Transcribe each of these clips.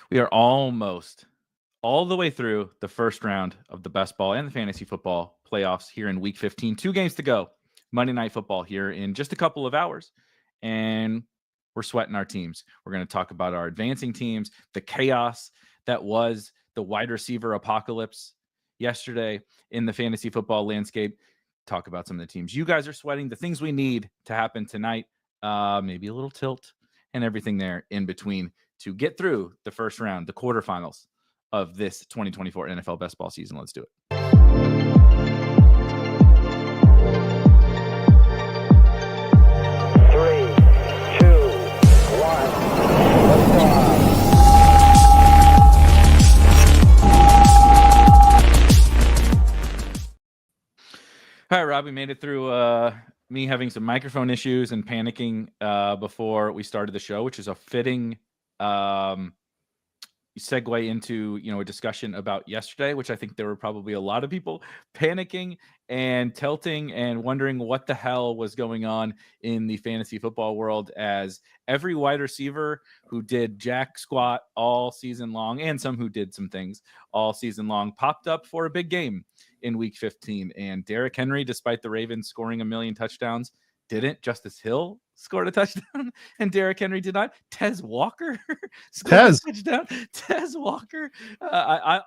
We are almost all the way through the first round of the best ball and the fantasy football playoffs here in week 15. 2 games to go. Monday Night Football here in just a couple of hours. And we're sweating our teams. We're going to talk about our advancing teams, the chaos that was the wide receiver apocalypse yesterday in the fantasy football landscape. Talk about some of the teams you guys are sweating, the things we need to happen tonight, maybe a little tilt and everything there in between to get through the first round, the quarterfinals of this 2024 NFL best ball season. Let's do it. All right, Rob, we made it through me having some microphone issues and panicking before we started the show, which is a fitting segue into, a discussion about yesterday, which I think there were probably a lot of people panicking and tilting and wondering what the hell was going on in the fantasy football world, as every wide receiver who did jack squat all season long and some who did some things all season long popped up for a big game in week 15. And Derrick Henry, despite the Ravens scoring 1 million touchdowns, didn't. Justice Hill scored a touchdown and Derrick Henry did not. Tez Walker scored a touchdown. Tez Walker, I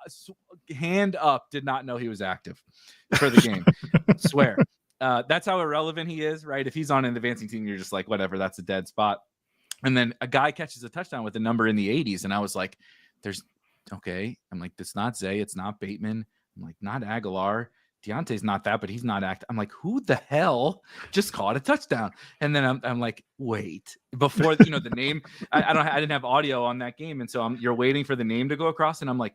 hand up, did not know he was active for the game. Swear. That's how irrelevant he is, right? If he's on an advancing team, you're just like, whatever, that's a dead spot. And then a guy catches a touchdown with a number in the 80s. And I was like, okay. I'm like, it's not Zay. It's not Bateman. I'm like, not Aguilar. Deontay's not that, but he's not active. I'm like, who the hell just caught a touchdown? And then I'm like, wait, before the name, I didn't have audio on that game, and so you're waiting for the name to go across, and I'm like,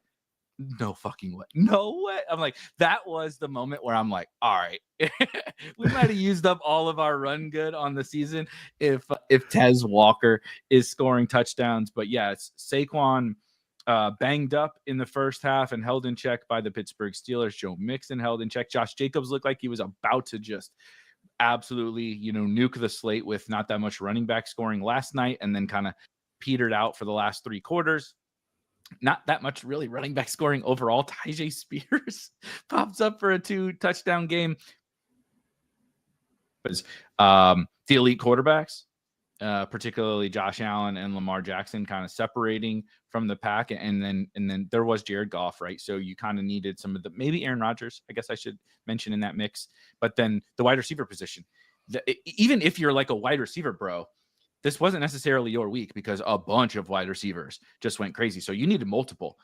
no fucking way, no way. I'm like, that was the moment where I'm like, all right, we might have used up all of our run good on the season if Tez Walker is scoring touchdowns. But yeah, it's Saquon banged up in the first half and held in check by the Pittsburgh Steelers. Joe Mixon held in check. Josh Jacobs looked like he was about to just absolutely, nuke the slate with not that much running back scoring last night, and then kind of petered out for the last 3 quarters. Not that much really running back scoring overall. Tyjae Spears pops up for a 2-touchdown game. The elite quarterbacks, particularly Josh Allen and Lamar Jackson, kind of separating from the pack, and then there was Jared Goff, right? So you kind of needed some of the, maybe Aaron Rodgers, I guess I should mention in that mix, but then the wide receiver position. Even if you're like a wide receiver, bro, this wasn't necessarily your week because a bunch of wide receivers just went crazy. So you needed multiple.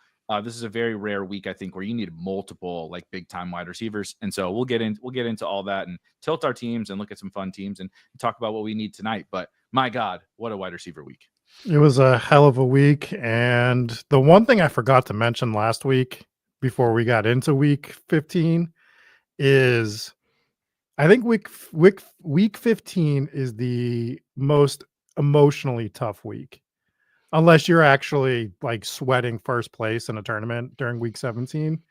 This is a very rare week, I think, where you need multiple like big time wide receivers. And so we'll get into all that and tilt our teams and look at some fun teams and talk about what we need tonight. But my God, what a wide receiver week. It was a hell of a week. And the one thing I forgot to mention last week before we got into week 15 is I think week 15 is the most emotionally tough week. Unless you're actually like sweating first place in a tournament during week 17.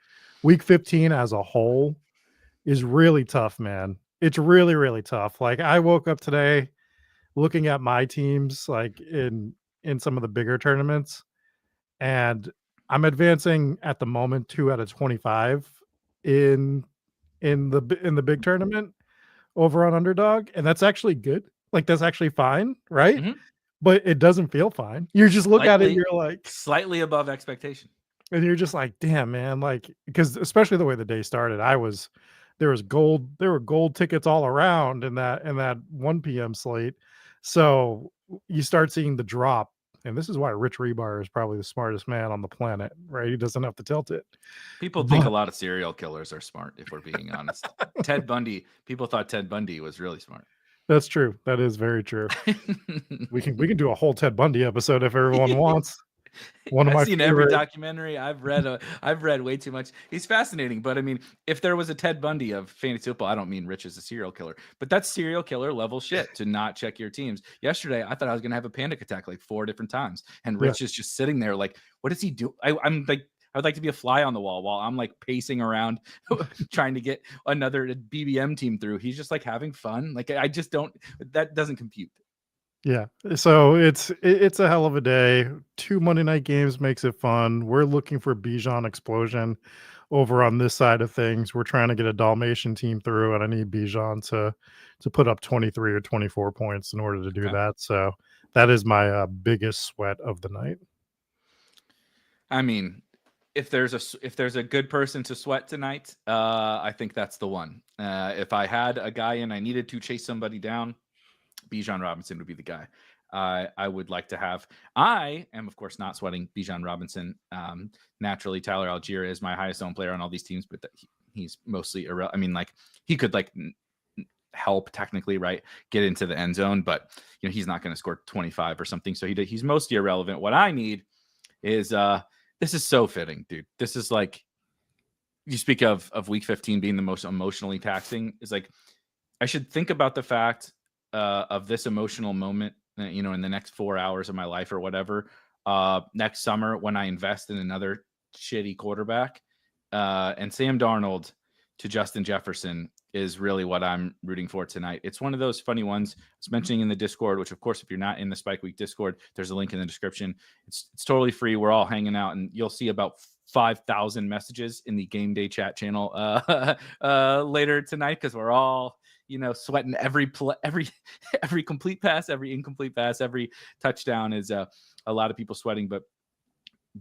Week 15 as a whole is really tough, man. It's really, really tough. Like I woke up today looking at my teams like in some of the bigger tournaments, and I'm advancing at the moment 2 out of 25 in the big tournament over on Underdog, and that's actually good. Like that's actually fine, right? Mm-hmm. But it doesn't feel fine. You just look at it and you're like slightly above expectation. And you're just like, damn, man, like, because especially the way the day started, there were gold tickets all around in that 1 p.m. slate. So you start seeing the drop. And this is why Rich Rebar is probably the smartest man on the planet, right? He doesn't have to tilt it. People think a lot of serial killers are smart, if we're being honest. Ted Bundy, people thought Ted Bundy was really smart. That's true. That is very true. we can do a whole Ted Bundy episode if everyone wants. I've seen every documentary. I've read way too much. He's fascinating, but I mean, if there was a Ted Bundy of fantasy football, I don't mean Rich is a serial killer, but that's serial killer level shit to not check your teams. Yesterday, I thought I was gonna have a panic attack like 4 different times, and Rich is just sitting there like, what does he do? I'm like, I would like to be a fly on the wall while I'm like pacing around trying to get another BBM team through. He's just like having fun. Like I just don't. That doesn't compute. Yeah. So it's a hell of a day. 2 Monday night games makes it fun. We're looking for Bijan explosion over on this side of things. We're trying to get a Dalmatian team through, and I need Bijan to put up 23 or 24 points in order to do Okay. that. So that is my biggest sweat of the night. I mean, if there's a good person to sweat tonight, I think that's the one. If I had a guy and I needed to chase somebody down, Bijan Robinson would be the guy I would like to have. I am, of course, not sweating Bijan Robinson. Naturally, Tyler Algier is my highest owned player on all these teams, but he's mostly irrelevant. I mean, like he could like help technically, right, get into the end zone, but he's not going to score 25 or something. So he's mostly irrelevant. What I need is this is so fitting, dude. This is like you speak of week 15 being the most emotionally taxing. Is like I should think about the fact of this emotional moment, in the next 4 hours of my life or whatever, next summer when I invest in another shitty quarterback, and Sam Darnold to Justin Jefferson is really what I'm rooting for tonight. It's one of those funny ones I was mentioning in the Discord, which of course, if you're not in the Spike Week Discord, there's a link in the description. It's totally free. We're all hanging out, and you'll see about 5,000 messages in the game day chat channel later tonight because we're all sweating every every complete pass, every incomplete pass, every touchdown is a lot of people sweating. But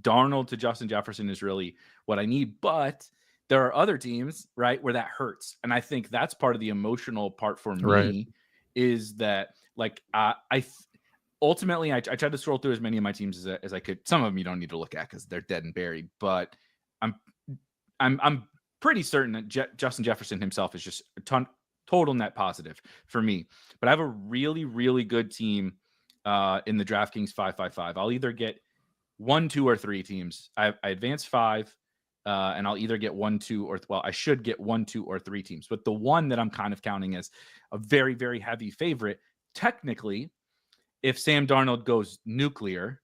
Darnold to Justin Jefferson is really what I need. But there are other teams, right, where that hurts. And I think that's part of the emotional part for Right. me is that, like, ultimately, I tried to scroll through as many of my teams as I could. Some of them you don't need to look at because they're dead and buried. But I'm pretty certain that Justin Jefferson himself is just a total net positive for me. But I have a really, really good team in the DraftKings 555. I'll either get 1, 2, or 3 teams. I advance 5, and I'll either get 1, 2, or I should get 1, 2, or 3 teams. But the one that I'm kind of counting as a very, very heavy favorite, technically, if Sam Darnold goes nuclear,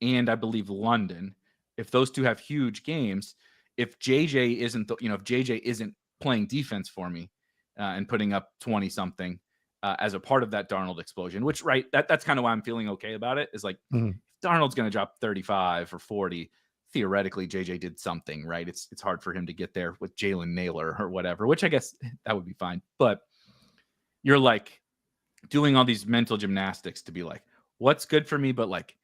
and I believe London, if those two have huge games, if JJ isn't playing defense for me and putting up 20 something as a part of that Darnold explosion, which that's kind of why I'm feeling okay about it. Is like Mhm. Darnold's going to drop 35 or 40. Theoretically, JJ did something, right? It's hard for him to get there with Jalen Naylor or whatever, which I guess that would be fine. But you're like doing all these mental gymnastics to be like, what's good for me, but like,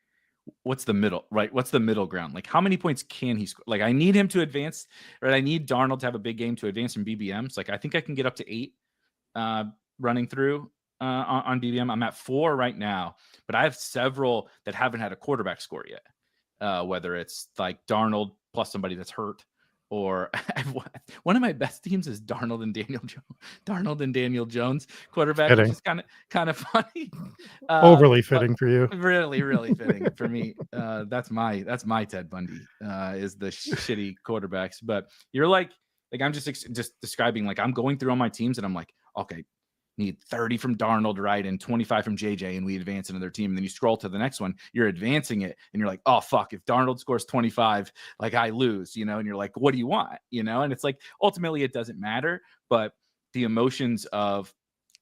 what's the middle, right? What's the middle ground? Like, how many points can he score? Like, I need him to advance, right? I need Darnold to have a big game to advance in BBMs. Like, I think I can get up to 8 running through on BBM. I'm at 4 right now, but I have several that haven't had a quarterback score yet. Whether it's like Darnold plus somebody that's hurt, or one of my best teams is Darnold and Daniel Jones quarterback, which Fitting. is kind of funny. Overly But fitting for you. really, really fitting for me. That's my Ted Bundy is the shitty quarterbacks. But you're like I'm just describing, like, I'm going through all my teams and I'm like, okay, need 30 from Darnold, right, and 25 from JJ, and we advance another team. And then you scroll to the next one, you're advancing it, and you're like, oh fuck, if Darnold scores 25, like, I lose, and you're like, what do you want, and it's like ultimately it doesn't matter, but the emotions of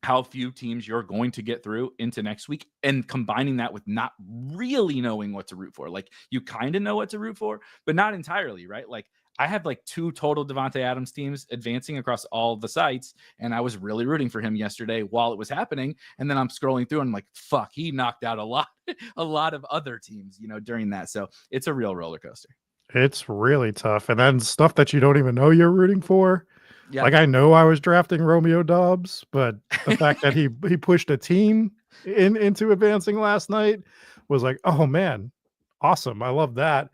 how few teams you're going to get through into next week, and combining that with not really knowing what to root for. Like, you kind of know what to root for, but not entirely, right? Like, I have like 2 total Devontae Adams teams advancing across all the sites, and I was really rooting for him yesterday while it was happening. And then I'm scrolling through and I'm like, fuck, he knocked out a lot of other teams, during that. So it's a real roller coaster. It's really tough. And then stuff that you don't even know you're rooting for. Yeah. Like, I know I was drafting Romeo Dobbs, but the fact that he pushed a team into advancing last night was like, oh man, awesome. I love that.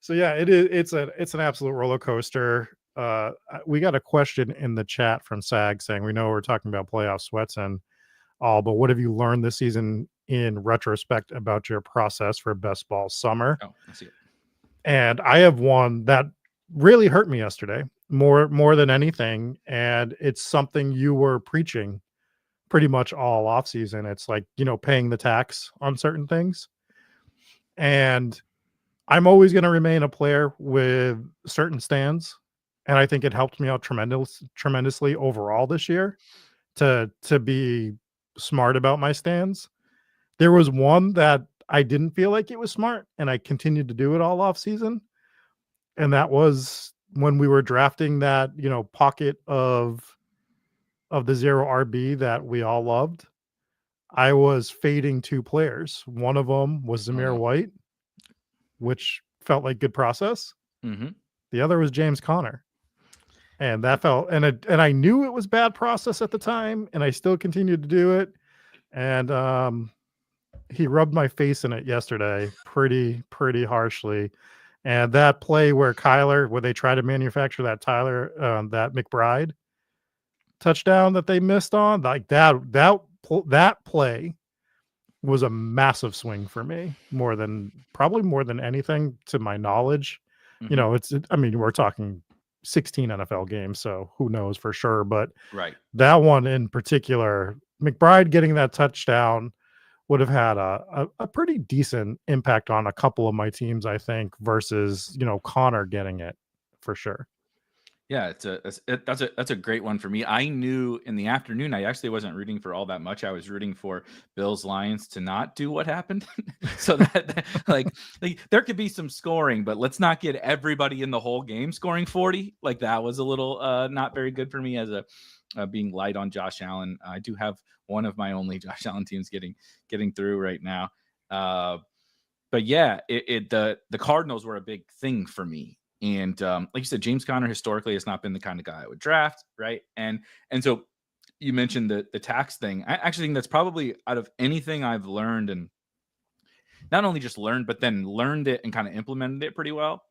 So yeah, it's an absolute roller coaster. We got a question in the chat from SAG saying, we know we're talking about playoff sweats and all, but what have you learned this season in retrospect about your process for best ball summer? Oh, I see it. And I have one that really hurt me yesterday, more than anything, and it's something you were preaching pretty much all off season. It's like, paying the tax on certain things. And I'm always going to remain a player with certain stands, and I think it helped me out tremendously overall this year to be smart about my stands. There was one that I didn't feel like it was smart, and I continued to do it all off season. And that was when we were drafting that, pocket of the zero RB that we all loved. I was fading 2 players. One of them was Oh Zamir no. White, which felt like good process. Mm-hmm. The other was James Conner. And that felt, and I knew it was bad process at the time, and I still continued to do it. And he rubbed my face in it yesterday pretty harshly. And that play where they try to manufacture that that McBride touchdown that they missed on, like that play was a massive swing for me, probably more than anything to my knowledge. Mm-hmm. I mean, we're talking 16 NFL games, so who knows for sure. But Right. that one in particular, McBride getting that touchdown would have had a pretty decent impact on a couple of my teams, I think, versus Connor getting it for sure. Yeah, that's a great one for me. I knew in the afternoon I actually wasn't rooting for all that much. I was rooting for Bills Lions to not do what happened, so that like there could be some scoring, but let's not get everybody in the whole game scoring 40. Like that was a little not very good for me as a being light on Josh Allen. I do have one of my only Josh Allen teams getting through right now. But yeah, the Cardinals were a big thing for me. And like you said, James Conner historically has not been the kind of guy I would draft, right? And so you mentioned the tax thing. I actually think that's probably out of anything I've learned, and not only just learned, but then learned it and kind of implemented it pretty well.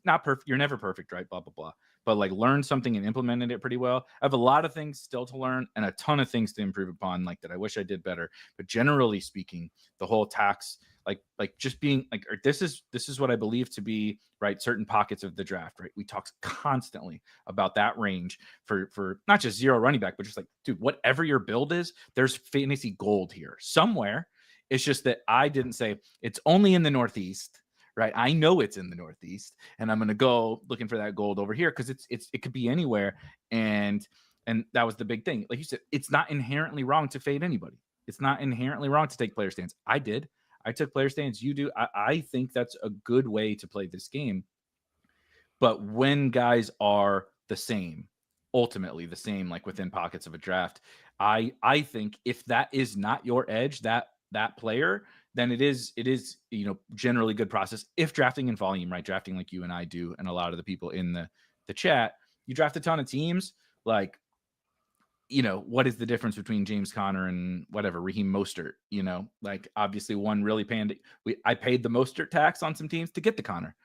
Not perfect. You're never perfect, right? Blah, blah, blah. But like learned something and implemented it pretty well. I have a lot of things still to learn and a ton of things to improve upon, like that I wish I did better. But generally speaking, the whole tax, like just being like, this is what I believe to be right. Certain pockets of the draft, right? We talk constantly about that range for not just zero running back, but just like, dude, whatever your build is, there's fantasy gold here somewhere. It's just that I didn't say it's only in the Northeast, right? I know it's in the Northeast, and I'm going to go looking for that gold over here because it could be anywhere. And that was the big thing. Like you said, it's not inherently wrong to fade anybody. It's not inherently wrong to take player stands. I did. I took player stands. You do. I think that's a good way to play this game. But when guys are the same, ultimately the same, like within pockets of a draft, I think if that is not your edge, that player, then it is generally good process if drafting in volume, right? Drafting like you and I do, and a lot of the people in the chat, you draft a ton of teams, like what is the difference between James Conner and whatever Raheem Mostert? Like obviously one really I paid the Mostert tax on some teams to get the Conner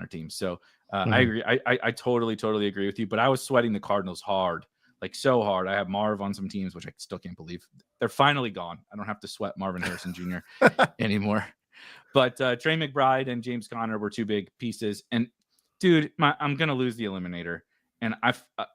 team. So I agree. I totally agree with you. But I was sweating the Cardinals hard, like so hard. I have Marv on some teams, which I still can't believe they're finally gone. I don't have to sweat Marvin Harrison Jr. anymore. But Trey McBride and James Conner were two big pieces. And dude, I'm gonna lose the eliminator. And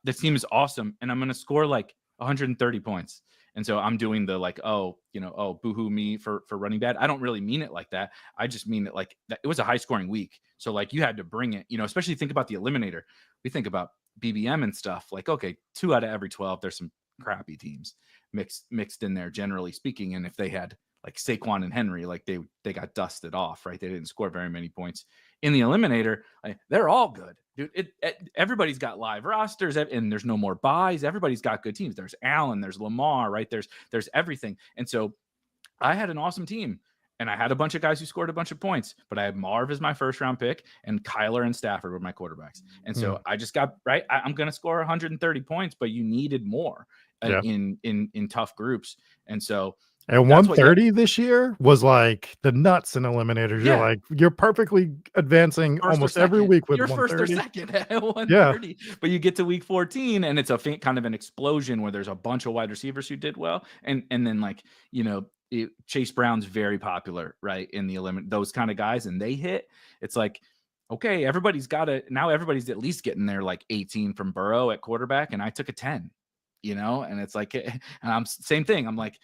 this team is awesome, and I'm gonna score like 130 points. And so I'm doing the like, boohoo me for running bad. I don't really mean it like that. I just mean it like that. It was a high scoring week, so like you had to bring it. Especially think about the eliminator. We think about BBM and stuff. Like, okay, 2 out of every 12. There's some crappy teams mixed in there, generally speaking. And if they had like Saquon and Henry, like they got dusted off, right? They didn't score very many points in the eliminator. Like, they're all good, dude. Everybody's got live rosters, and there's no more buys. Everybody's got good teams. There's Allen, there's Lamar, right? There's everything. And so I had an awesome team, and I had a bunch of guys who scored a bunch of points, but I had Marv as my first round pick, and Kyler and Stafford were my quarterbacks. And so I just got right. I'm going to score 130 points, but you needed more in tough groups. And so and 130 this year was like the nuts in eliminators. Yeah. You're perfectly advancing almost every week with you're 130. First or second at 130. Yeah. But you get to week 14 and it's a kind of an explosion where there's a bunch of wide receivers who did well. And then Chase Brown's very popular, right? In the those kind of guys, and they hit. It's like, okay, everybody's at least getting there like 18 from Burrow at quarterback, and I took a 10. And it's like, and I'm same thing. I'm like,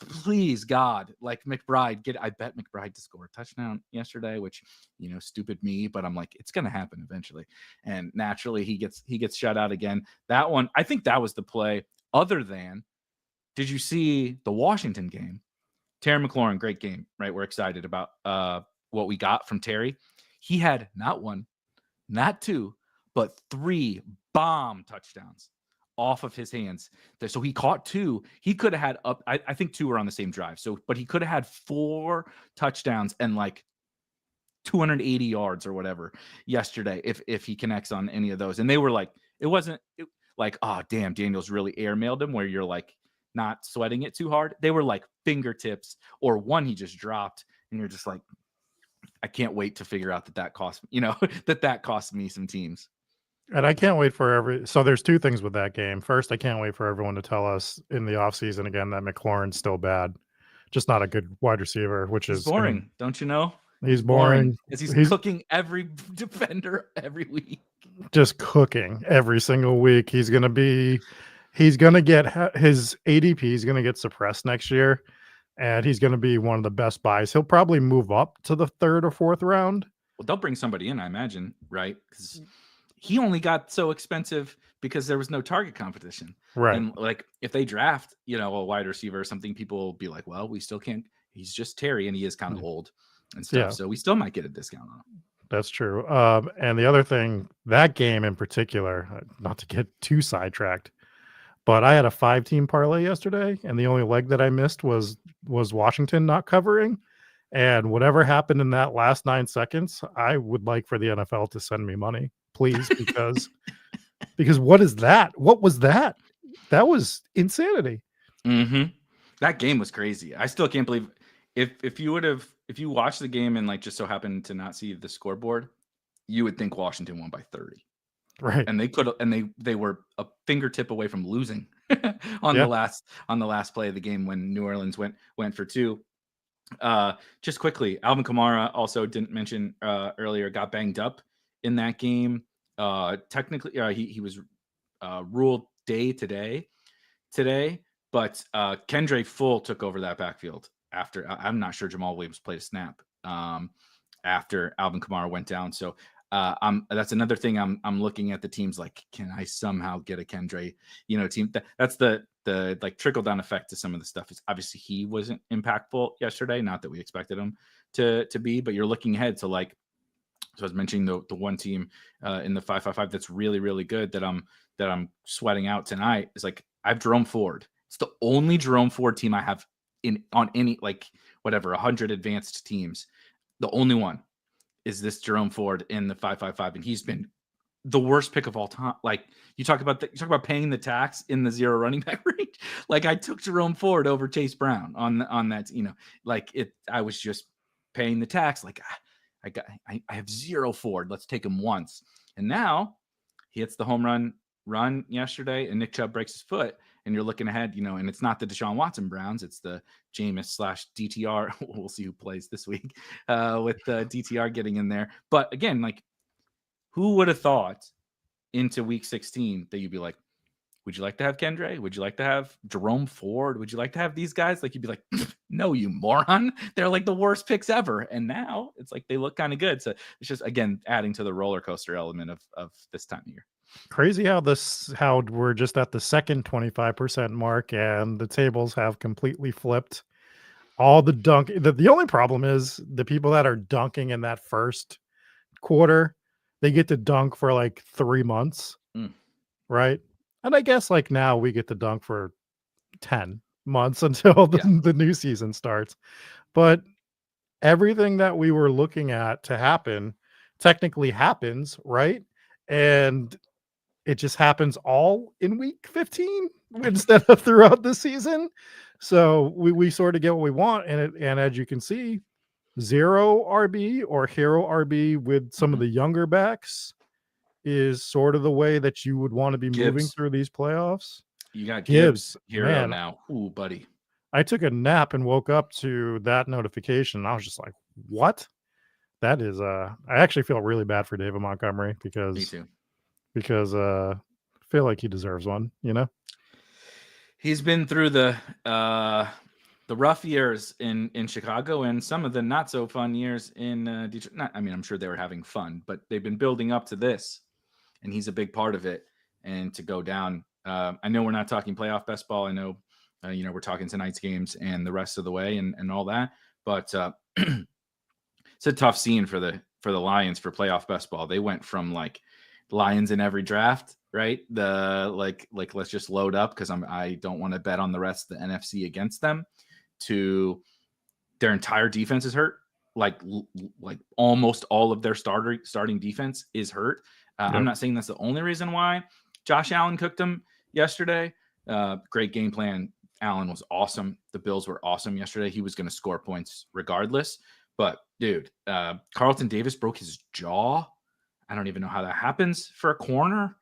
please God, like McBride, I bet McBride to score a touchdown yesterday, which, stupid me, but I'm like, it's going to happen eventually. And naturally he gets shut out again. That one, I think that was the play. Other than, did you see the Washington game Terry McLaurin, great game, right? We're excited about what we got from Terry. He had not one, not two, but 3 bomb touchdowns off of his hands. So he caught 2. He could have had up, I think 2 were on the same drive. So, but he could have had 4 touchdowns and like 280 yards or whatever yesterday if he connects on any of those. And they were like, it wasn't like, oh damn, Daniels really airmailed him where you're like not sweating it too hard. They were like fingertips, or one he just dropped, and you're just like, I can't wait to figure out that cost, that cost me some teams. And I can't wait for so there's 2 things with that game. First, I can't wait for everyone to tell us in the offseason again that McLaurin's still bad. Just not a good wide receiver, which He's is boring, don't you know? He's boring. Because he's cooking every defender every week. Just cooking every single week. He's gonna get his ADP. He's gonna get suppressed next year, and he's gonna be one of the best buys. He'll probably move up to the 3rd or 4th round. Well, they'll bring somebody in, I imagine, right? Because he only got so expensive because there was no target competition. Right. And like if they draft, a wide receiver or something, people will be like, well, we still can't. He's just Terry, and he is kind of old and stuff. Yeah. So we still might get a discount on him. That's true. And the other thing, that game in particular, not to get too sidetracked, but I had a 5-team parlay yesterday, and the only leg that I missed was Washington not covering. And whatever happened in that last 9 seconds, I would like for the NFL to send me money, please, because what is that? What was that? That was insanity. Mm-hmm. That game was crazy. I still can't believe if you watched the game and like just so happened to not see the scoreboard, you would think Washington won by 30. Right. And they were a fingertip away from losing on the last play of the game when New Orleans went for 2. Just quickly, Alvin Kamara, also didn't mention earlier, got banged up in that game. Technically, he was ruled day today, but Kendra Full took over that backfield after. I'm not sure Jamal Williams played a snap after Alvin Kamara went down. So that's another thing I'm looking at the teams like, can I somehow get a Kendra, team? That's the like trickle down effect to some of the stuff. Is obviously he wasn't impactful yesterday, not that we expected him to be, but you're looking ahead to like. So I was mentioning the one team in the 5-5-5 that's really, really good that I'm sweating out tonight is like I have Jerome Ford. It's the only Jerome Ford team I have on any like whatever 100 advanced teams. The only one is this Jerome Ford in the 5-5-5, and he's been the worst pick of all time. Like you talk about paying the tax in the 0 running back range. Like I took Jerome Ford over Chase Brown on that. Like it. I was just paying the tax. Like I have 0 Ford. Let's take him once. And now he hits the home run yesterday, and Nick Chubb breaks his foot. And you're looking ahead, and it's not the Deshaun Watson Browns, it's the Jameis/DTR. We'll see who plays this week with DTR getting in there. But again, like, who would have thought into week 16 that you'd be like, would you like to have Kendra? Would you like to have Jerome Ford? Would you like to have these guys? Like, you'd be like, no, you moron. They're like the worst picks ever. And now it's like they look kind of good. So it's just, again, adding to the roller coaster element of this time of year. Crazy how we're just at the second 25% mark and the tables have completely flipped. All the the only problem is the people that are dunking in that first quarter, they get to dunk for like 3 months, right? And I guess like now we get to dunk for 10 months until the new season starts. But everything that we were looking at to happen technically happens, right? And it just happens all in week 15 instead of throughout the season. So we sort of get what we want. And as you can see, 0 RB or hero RB with some of the younger backs is sort of the way that you would want to be moving through these playoffs. You got Gibbs hero man, now. Ooh, buddy. I took a nap and woke up to that notification. I was just like, what? That is I actually feel really bad for David Montgomery because me too. Because I feel like he deserves one, He's been through the rough years in Chicago and some of the not so fun years in Detroit. I'm sure they were having fun, but they've been building up to this, and he's a big part of it. And to go down, I know we're not talking playoff best ball. I know We're talking tonight's games and the rest of the way and all that. But it's a tough scene for the Lions for playoff best ball. They went from like Lions in every draft, right? The like let's just load up because I don't want to bet on the rest of the NFC against them, to their entire defense is hurt. Like almost all of their starting defense is hurt. Yep. I'm not saying that's the only reason why Josh Allen cooked them yesterday. Great game plan. Allen was awesome. The Bills were awesome yesterday. He was going to score points regardless. But dude, Carlton Davis broke his jaw. I don't even know how that happens for a corner.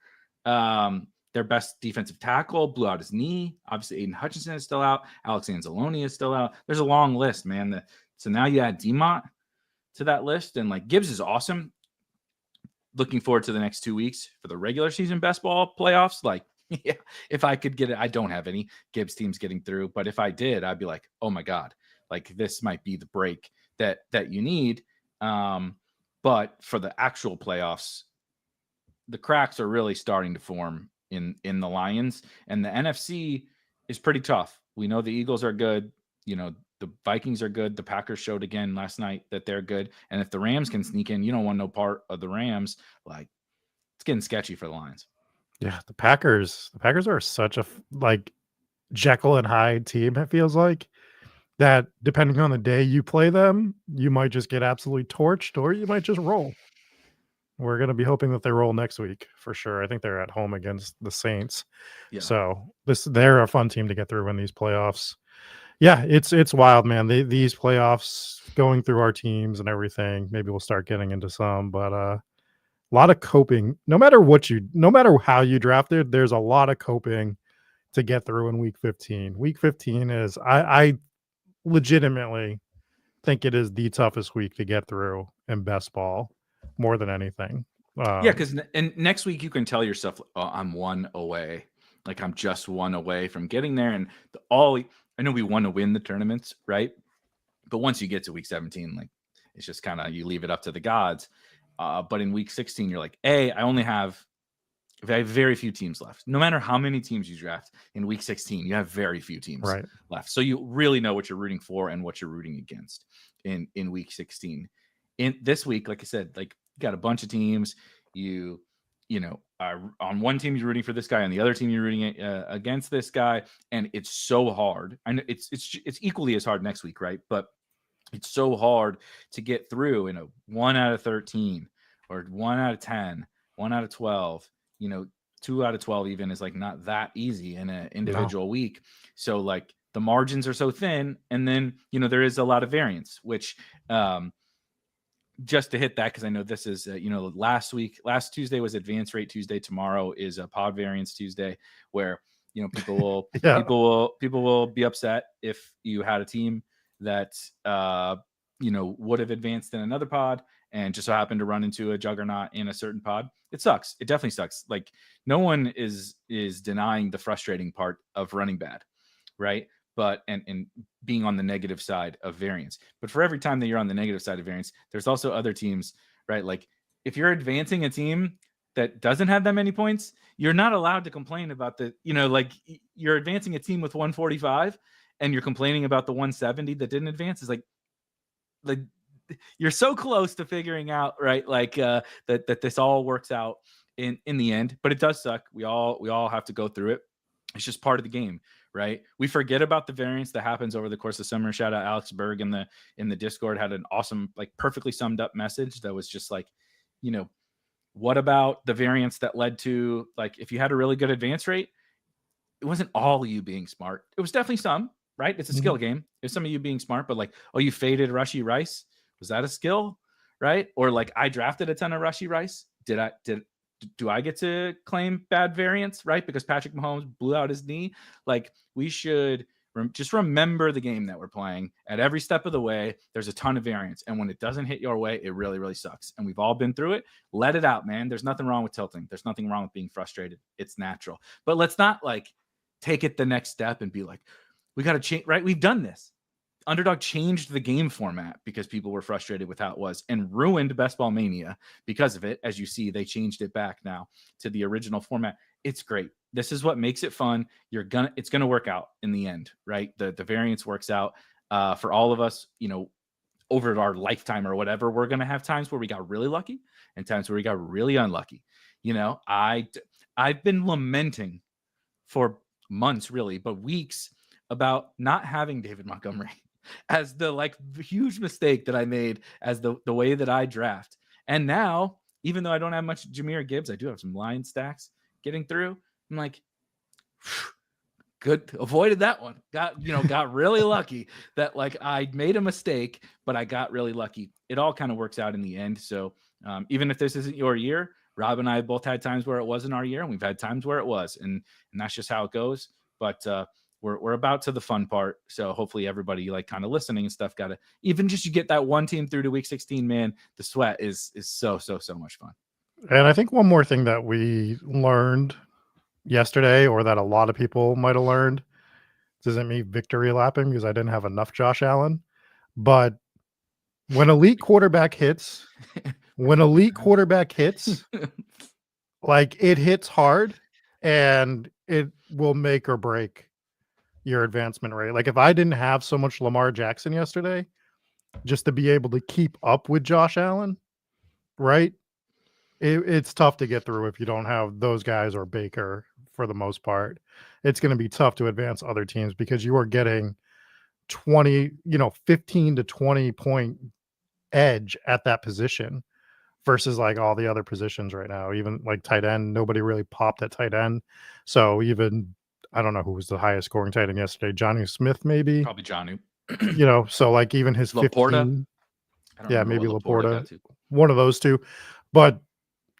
Their best defensive tackle blew out his knee. Obviously, Aiden Hutchinson is still out. Alex Anzalone is still out. There's a long list, man. So now you add DeMont to that list, and like Gibbs is awesome. Looking forward to the next 2 weeks for the regular season best ball playoffs. Like, yeah, if I could get it, I don't have any Gibbs teams getting through, but if I did, I'd be like, oh my God, like this might be the break that you need. But for the actual playoffs, the cracks are really starting to form in the Lions, and the NFC is pretty tough. We know the Eagles are good. The Vikings are good. The Packers showed again last night that they're good. And if the Rams can sneak in, you don't want no part of the Rams. Like, it's getting sketchy for the Lions. Yeah, the Packers are such a like Jekyll and Hyde team, it feels like, that depending on the day you play them, you might just get absolutely torched or you might just roll. We're going to be hoping that they roll next week for sure. I think they're at home against the Saints. Yeah. So they're a fun team to get through in these playoffs. Yeah, it's wild, man. These playoffs going through our teams and everything. Maybe we'll start getting into some, but a lot of coping. No matter how you drafted, there's a lot of coping to get through in week 15. Week 15 is I legitimately think it is the toughest week to get through in best ball more than anything. Yeah, because next week you can tell yourself, oh, I'm one away. Like I'm just one away from getting there. And I know we want to win the tournaments, right? But once you get to week 17, like it's just kind of, you leave it up to the gods. But in week 16, you're like, I have very few teams left. No matter how many teams you draft in week 16, you have very few teams left. So you really know what you're rooting for and what you're rooting against in week 16. In this week, like I said, like you got a bunch of teams. On one team you're rooting for this guy, on the other team you're rooting against this guy, and it's so hard. I know it's equally as hard next week, right? But it's so hard to get through in a 1 out of 13 or 1 out of 10, 1 out of 12. 2 out of 12 even is like not that easy in an individual week. So like the margins are so thin, and then there is a lot of variance, which just to hit that, because I know this is last Tuesday was advance rate Tuesday. Tomorrow is a pod variance Tuesday, where people will people will be upset if you had a team that would have advanced in another pod and just so happened to run into a juggernaut in a certain pod. It sucks. It definitely sucks. Like no one is denying the frustrating part of running bad, right? But and being on the negative side of variance. But for every time that you're on the negative side of variance, there's also other teams, right? Like if you're advancing a team that doesn't have that many points, you're not allowed to complain about like you're advancing a team with 145 and you're complaining about the 170 that didn't advance. Is like you're so close to figuring out, right? Like that this all works out in the end, but it does suck. We all have to go through it. It's just part of the game, right? We forget about the variance that happens over the course of summer. Shout out Alex Berg in the Discord, had an awesome, like perfectly summed up message that was just like, what about the variance that led to, like, if you had a really good advance rate, it wasn't all you being smart. It was definitely some, right? It's a skill game. It's some of you being smart, but like, oh, you faded Rushy Rice. Was that a skill? Right? Or like I drafted a ton of Rushy Rice. Do I get to claim bad variance, right? Because Patrick Mahomes blew out his knee. Like we should just remember the game that we're playing. At every step of the way, there's a ton of variance. And when it doesn't hit your way, it really, really sucks. And we've all been through it. Let it out, man. There's nothing wrong with tilting. There's nothing wrong with being frustrated. It's natural. But let's not like take it the next step and be like, we got to change, right? We've done this. Underdog changed the game format because people were frustrated with how it was and ruined Best Ball Mania because of it. As you see, they changed it back now to the original format. It's great. this is what makes it fun. It's gonna work out in the end, right? The variance works out for all of us, over our lifetime or whatever. We're gonna have times where we got really lucky and times where we got really unlucky. I've been lamenting for months, really, but weeks, about not having David Montgomery as the huge mistake that I made as the way that I draft. And now, even though I don't have much Jahmyr Gibbs, I do have some Lion stacks getting through. I'm like, good, avoided that one. Got really lucky that I made a mistake, but I got really lucky. It all kind of works out in the end. So even if this isn't your year, Rob and I both had times where it wasn't our year, and we've had times where it was, and that's just how it goes. But we're about to the fun part. So hopefully everybody kind of listening and stuff even just you get that one team through to week 16, man, the sweat is so much fun. And I think one more thing that we learned yesterday, or that a lot of people might have learned, this isn't me victory lapping because I didn't have enough Josh Allen, but when elite quarterback hits, it hits hard, and it will make or break your advancement rate. Like, if I didn't have so much Lamar Jackson yesterday, just to be able to keep up with Josh Allen, right? It's tough to get through if you don't have those guys or Baker for the most part. It's going to be tough to advance other teams because you are getting 15 to 20 point edge at that position versus all the other positions right now. Even tight end, nobody really popped at tight end. So even, I don't know who was the highest scoring tight end yesterday. Jonnu Smith, maybe. Probably Jonnu. So even his Laporta. 15. Yeah, maybe Laporta. One of those two. But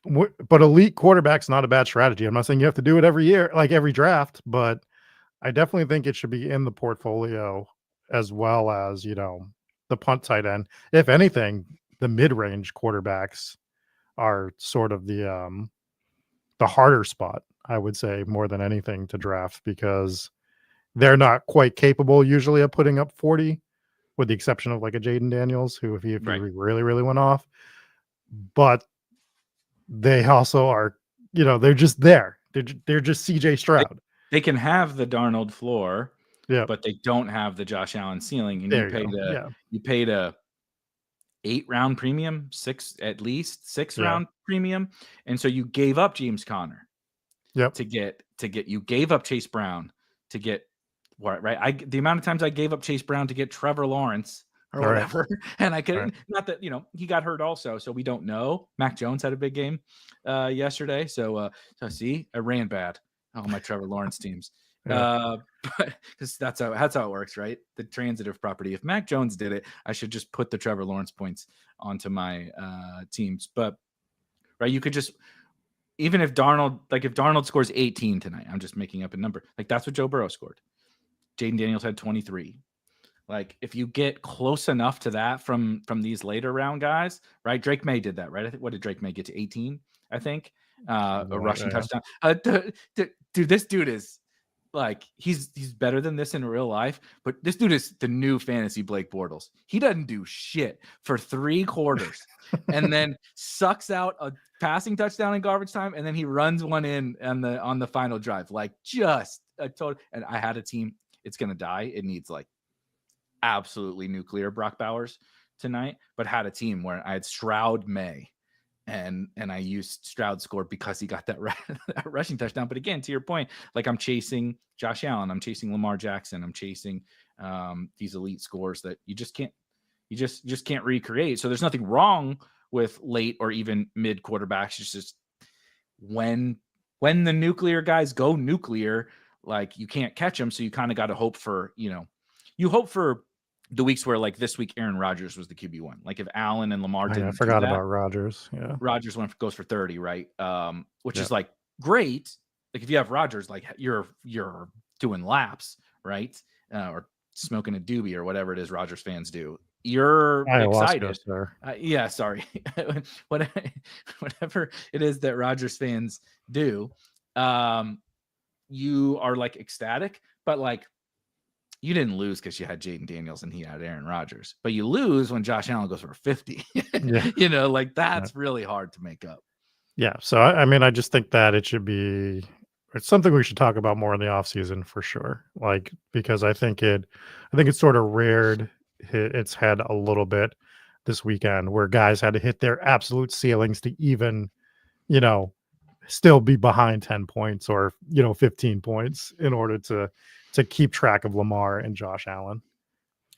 elite quarterback's not a bad strategy. I'm not saying you have to do it every year, every draft, but I definitely think it should be in the portfolio, as well as, the punt tight end. If anything, the mid-range quarterbacks are sort of the harder spot, I would say, more than anything to draft, because they're not quite capable usually of putting up 40, with the exception of a Jaden Daniels, who if he really, really went off. But they also are, they're just there. They're just CJ Stroud. They can have the Darnold floor, yeah, but they don't have the Josh Allen ceiling. And you paid a 8-round premium, 6 round premium, and so you gave up James Conner. Yep. To get you gave up Chase Brown to get what, right? The amount of times I gave up Chase Brown to get Trevor Lawrence or whatever, and I couldn't. Not that he got hurt also, so we don't know. Mac Jones had a big game yesterday, so see, I ran bad on my Trevor Lawrence teams. But because that's how it works, right? The transitive property. If Mac Jones did it, I should just put the Trevor Lawrence points onto my teams. But right, you could just, even if Darnold scores 18 tonight, I'm just making up a number. That's what Joe Burrow scored. Jaden Daniels had 23. If you get close enough to that from these later round guys, right? Drake May did that, right? I think, what did Drake May get to 18? I think a rushing touchdown. Dude, this dude is he's better than this in real life, but this dude is the new fantasy Blake Bortles. He doesn't do shit for 3 quarters and then sucks out a passing touchdown in garbage time, and then he runs one in on the final drive. Just a total. And I had a team, it's gonna die. It needs absolutely nuclear Brock Bowers tonight, but had a team where I had Stroud, May, and I used Stroud score because he got that rushing touchdown. But again, to your point, I'm chasing Josh Allen, I'm chasing Lamar Jackson, I'm chasing these elite scores that you just can't recreate. So there's nothing wrong with late or even mid quarterbacks. It's just when the nuclear guys go nuclear, you can't catch them. So you kind of got to hope for, you hope for the weeks where this week Aaron Rodgers was the QB1. If Allen and Lamar didn't, I forgot about Rodgers. Yeah, Rodgers goes for 30, right? Which is great. If you have Rodgers, you're doing laps, right? Or smoking a doobie or whatever it is Rodgers fans do. You're excited. Yeah, sorry. Whatever it is that Rodgers fans do, you are ecstatic, but you didn't lose because you had Jaden Daniels and he had Aaron Rodgers, but you lose when Josh Allen goes for 50. That's really hard to make up. Yeah. So, I mean, I just think that it should be it's something we should talk about more in the off season for sure. Like, because I think it's sort of reared its head a little bit this weekend where guys had to hit their absolute ceilings to even, you know, still be behind 10 points or, 15 points in order to keep track of Lamar and Josh Allen.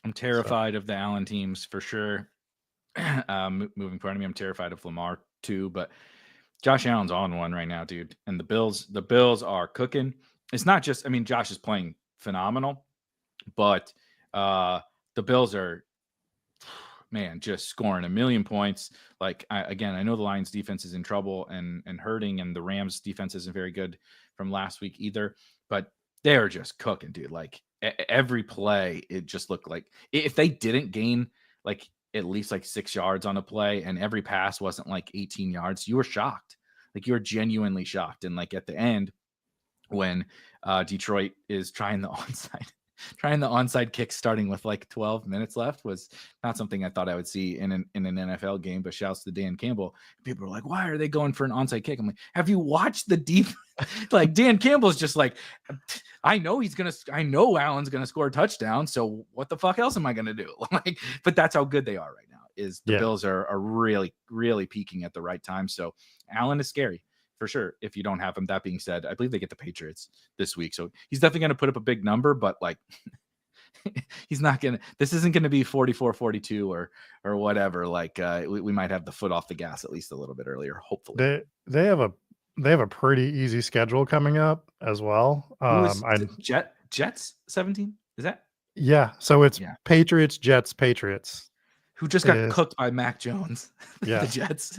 I'm terrified of the Allen teams for sure. Moving forward, I'm terrified of Lamar too, but Josh Allen's on one right now, dude. And the Bills are cooking. It's not just, Josh is playing phenomenal, but the Bills are, man, just scoring a million points. Like, I know the Lions defense is in trouble and hurting, and the Rams defense isn't very good from last week either, but they're just cooking, dude. Like every play, it just looked like if they didn't gain like at least like 6 yards on a play and every pass wasn't like 18 yards, you were shocked. Like you were genuinely shocked. And like at the end, when Detroit is trying the onside kick starting with like 12 minutes left was not something I thought I would see in an NFL game, but shouts to Dan Campbell. People are like, why are they going for an onside kick? I'm like, have you watched the deep? Like Dan Campbell's just like, I know Allen's going to score a touchdown. So what the fuck else am I going to do? Like, but that's how good they are right now is the Bills are really, really peaking at the right time. So Allen is scary. For sure, if you don't have him. That being said, I believe they get the Patriots this week, so he's definitely going to put up a big number, but like he's not going to, this isn't going to be 44-42 or whatever. Like we might have the foot off the gas at least a little bit earlier, hopefully. They have a pretty easy schedule coming up as well. Jets 17? Is that? Yeah, so it's Patriots, Jets, Patriots. Who just got cooked by Mac Jones. Yeah. The Jets.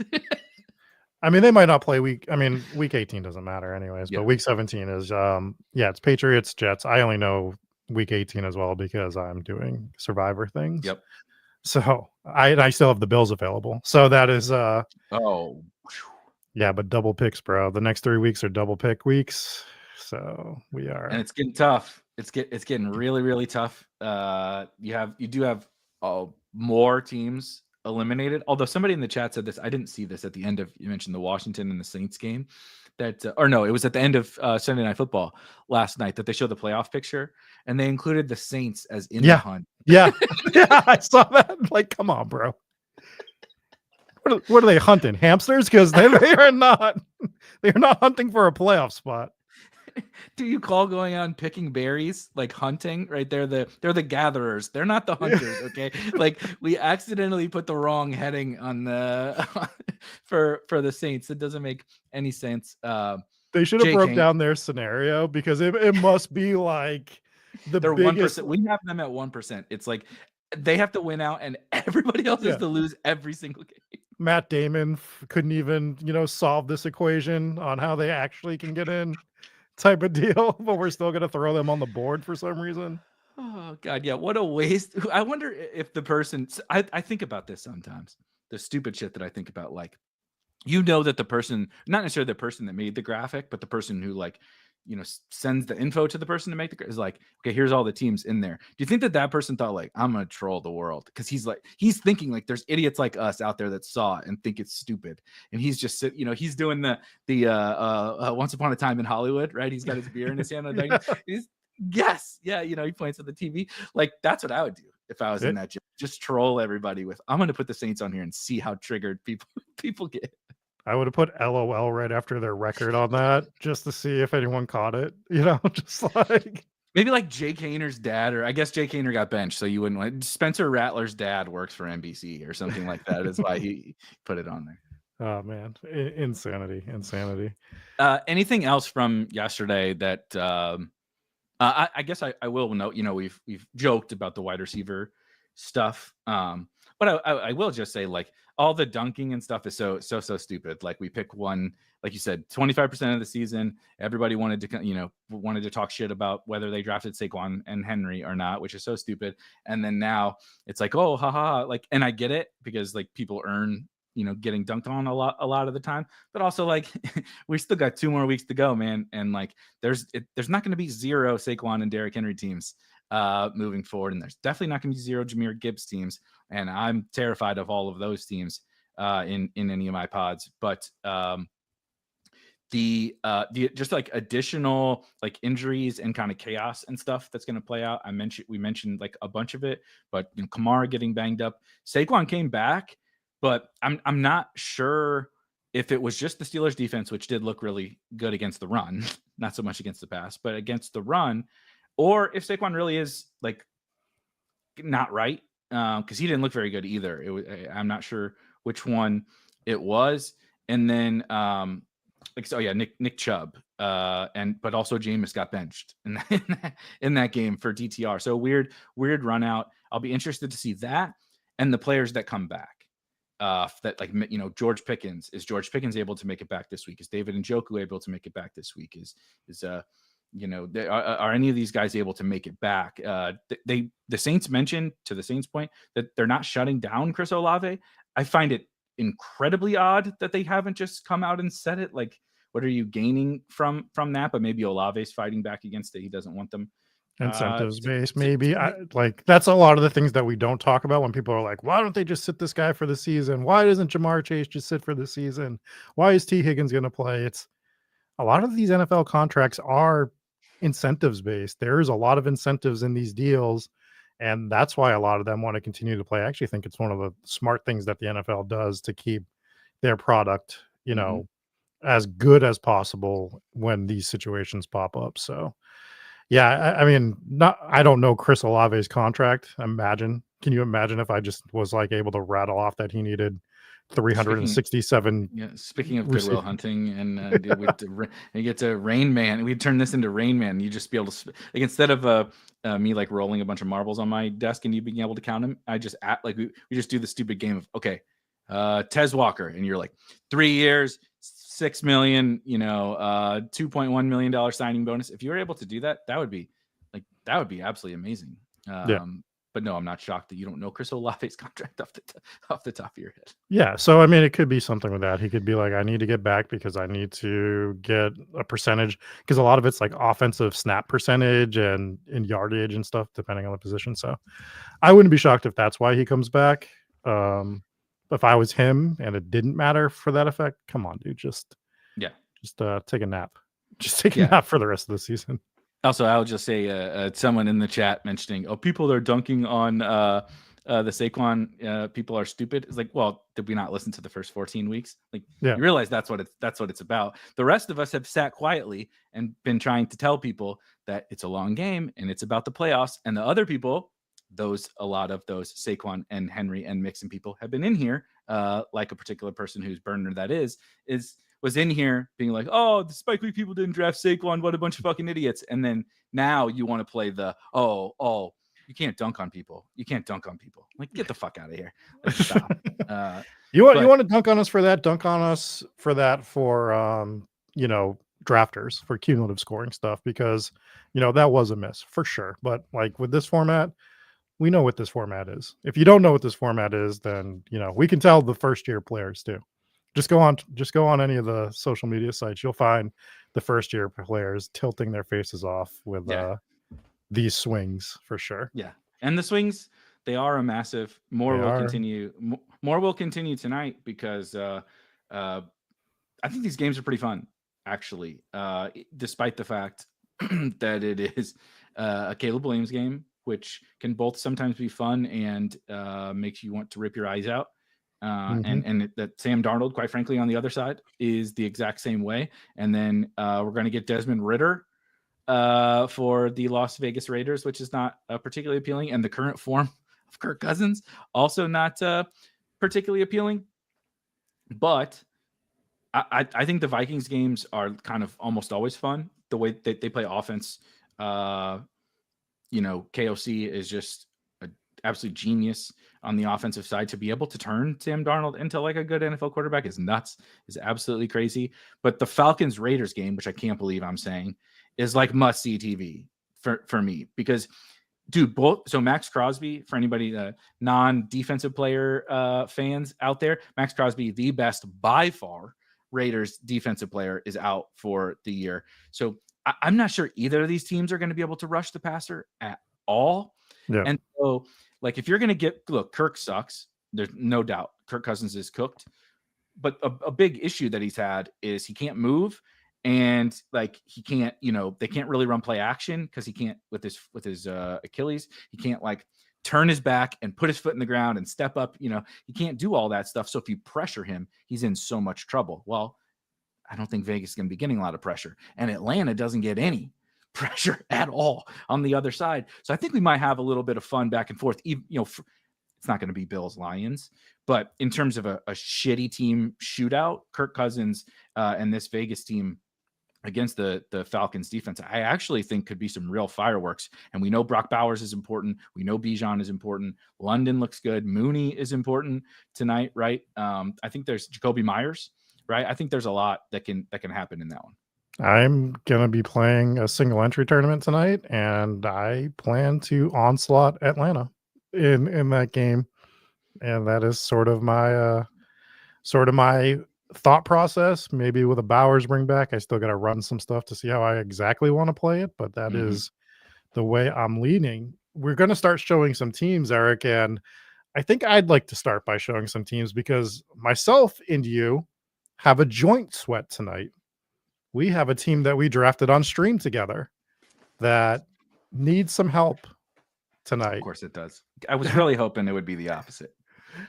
They might not play week 18 doesn't matter anyways, but week 17 is it's Patriots, Jets. I only know week 18 as well because I'm doing Survivor things. Yep. So I still have the Bills available. So that is but double picks, bro. The next 3 weeks are double pick weeks. So we are, and it's getting tough. It's getting really, really tough. You do have more teams eliminated. Although somebody in the chat said this, I didn't see this at the end of, you mentioned the Washington and the Saints game that, or no, it was at the end of Sunday Night Football last night that they showed the playoff picture and they included the Saints as in the hunt. Yeah. I saw that. Like, come on, bro. What are they hunting? Hamsters? Because they are not hunting for a playoff spot. Do you call going out and picking berries like hunting? Right, they're the gatherers. They're not the hunters. Okay, like we accidentally put the wrong heading on the for the Saints. It doesn't make any sense. They should have broke down their scenario because it must be like they're biggest. 1%. We have them at 1%. It's like they have to win out, and everybody else has to lose every single game. Matt Damon couldn't even solve this equation on how they actually can get in. Type of deal, but we're still gonna throw them on the board for some reason. Oh god, yeah, what a waste. I wonder if the person, I think about this sometimes, the stupid shit that I think about, like that the person, not necessarily the person that made the graphic, but the person who like sends the info to the person to make the is like, okay, here's all the teams in there. Do you think that person thought like, I'm gonna troll the world? Because he's thinking like there's idiots like us out there that saw it and think it's stupid, and he's just he's doing the Once Upon a Time in Hollywood, right? He's got his beer in his hand. He points at the TV. Like that's what I would do if I was in that gym. Just troll everybody with, I'm gonna put the Saints on here and see how triggered people get. I would have put LOL right after their record on that just to see if anyone caught it. Just like maybe like Jake Hayner's dad, or I guess Jake Hayner got benched, so you wouldn't want. Spencer Rattler's dad works for NBC or something like that. Is why he put it on there. Oh man, insanity! Anything else from yesterday that I guess I will note? We've joked about the wide receiver stuff, but I will just say like all the dunking and stuff is so stupid. Like we pick one, like you said, 25% of the season, everybody wanted to talk shit about whether they drafted Saquon and Henry or not, which is so stupid. And then now it's like, oh, haha, like, and I get it because like people earn, getting dunked on a lot of the time, but also like we still got 2 more weeks to go, man. And like there's not going to be 0 Saquon and Derrick Henry teams moving forward, and there's definitely not going to be 0 Jahmyr Gibbs teams, and I'm terrified of all of those teams in any of my pods. But the just like additional like injuries and kind of chaos and stuff that's going to play out. We mentioned like a bunch of it, but Kamara getting banged up. Saquon came back, but I'm not sure if it was just the Steelers defense, which did look really good against the run, not so much against the pass, but against the run, or if Saquon really is like not right, because he didn't look very good either. I'm not sure which one it was. And then Nick Chubb, but also Jameis got benched in that game for DTR. So weird run out. I'll be interested to see that and the players that come back. That George Pickens, is George Pickens able to make it back this week? Is David Njoku able to make it back this week? Are any of these guys able to make it back? The Saints mentioned, to the Saints' point, that they're not shutting down Chris Olave. I find it incredibly odd that they haven't just come out and said it. Like, what are you gaining from that? But maybe Olave's fighting back against it. He doesn't want them. Incentives based, maybe. That's a lot of the things that we don't talk about when people are like, why don't they just sit this guy for the season? Why doesn't Jamar Chase just sit for the season? Why is T. Higgins going to play? It's a lot of these NFL contracts are incentives based. There's a lot of incentives in these deals, and that's why a lot of them want to continue to play. I actually think it's one of the smart things that the NFL does to keep their product, as good as possible when these situations pop up. So yeah, I mean, I don't know Chris Olave's contract. Can you imagine if I just was like able to rattle off that he needed 367? Speaking of Goodwill Hunting, and you get to Rain Man. We'd turn this into Rain Man. You just be able to instead of me like rolling a bunch of marbles on my desk and you being able to count them, I just we just do the stupid game of Tez Walker, and you're like 3 years, $6 million, $2.1 million signing bonus. If you were able to do that, that would be absolutely amazing. But no, I'm not shocked that you don't know Chris Olave's contract off the top of your head. Yeah, so I mean, it could be something with that. He could be like, I need to get back because I need to get a percentage, because a lot of it's like offensive snap percentage and yardage and stuff, depending on the position. So I wouldn't be shocked if that's why he comes back. If I was him and it didn't matter for that effect, come on, dude, just take a nap. Just take a nap for the rest of the season. Also, I'll just say someone in the chat mentioning, people are dunking on the Saquon. People are stupid. It's like, well, did we not listen to the first 14 weeks? You realize that's what it's about. The rest of us have sat quietly and been trying to tell people that it's a long game and it's about the playoffs. And the other people, a lot of those Saquon and Henry and Mixon people have been in here, like a particular person whose burner that was in here being like, oh, the Spike Week people didn't draft Saquon. What a bunch of fucking idiots. And then now you want to play the, you can't dunk on people. You can't dunk on people. Like, get the fuck out of here. Like, stop. You want to dunk on us for that? Dunk on us for that for, drafters, for cumulative scoring stuff, because, that was a miss for sure. But like with this format, we know what this format is. If you don't know what this format is, then, we can tell the first year players too. Just go on any of the social media sites. You'll find the first year players tilting their faces off with these swings for sure. Yeah. And the swings, they are a massive. More will continue tonight because I think these games are pretty fun, actually, despite the fact that it is a Caleb Williams game, which can both sometimes be fun and makes you want to rip your eyes out. And that Sam Darnold, quite frankly, on the other side is the exact same way. And then we're going to get Desmond Ridder for the Las Vegas Raiders, which is not particularly appealing. And the current form of Kirk Cousins, also not particularly appealing. But I think the Vikings games are kind of almost always fun. The way they play offense, KOC is just absolute genius on the offensive side. To be able to turn Sam Darnold into like a good NFL quarterback is nuts, is absolutely crazy. But the Falcons Raiders game, which I can't believe I'm saying, is like must see TV for me, because dude, so Max Crosby, for anybody non-defensive player fans out there, Max Crosby, the best by far Raiders defensive player, is out for the year. So I'm not sure either of these teams are going to be able to rush the passer at all. Yeah. And so, like, if you're going to Kirk sucks. There's no doubt Kirk Cousins is cooked. But a big issue that he's had is he can't move. and like he can't, they can't really run play action because he can't with his Achilles. He can't like turn his back and put his foot in the ground and step up. He can't do all that stuff. So if you pressure him, he's in so much trouble. Well, I don't think Vegas is going to be getting a lot of pressure, and Atlanta doesn't get any pressure at all on the other side. So I think we might have a little bit of fun back and forth. It's not going to be Bills Lions, but in terms of a shitty team shootout, Kirk Cousins and this Vegas team against the Falcons defense, I actually think could be some real fireworks. And we know Brock Bowers is important. We know Bijan is important. London looks good. Mooney is important tonight, right? I think there's Jacoby Myers, right? I think there's a lot that can happen in that one. I'm gonna be playing a single entry tournament tonight, and I plan to onslaught Atlanta in that game, and that is sort of my thought process. Maybe with a Bowers bring back, I still got to run some stuff to see how I exactly want to play it, but that is the way I'm leaning. We're going to start showing some teams, Eric, and I think I'd like to start by showing some teams because myself and you have a joint sweat tonight. We have a team that we drafted on stream together that needs some help tonight. Of course it does. I was really hoping it would be the opposite.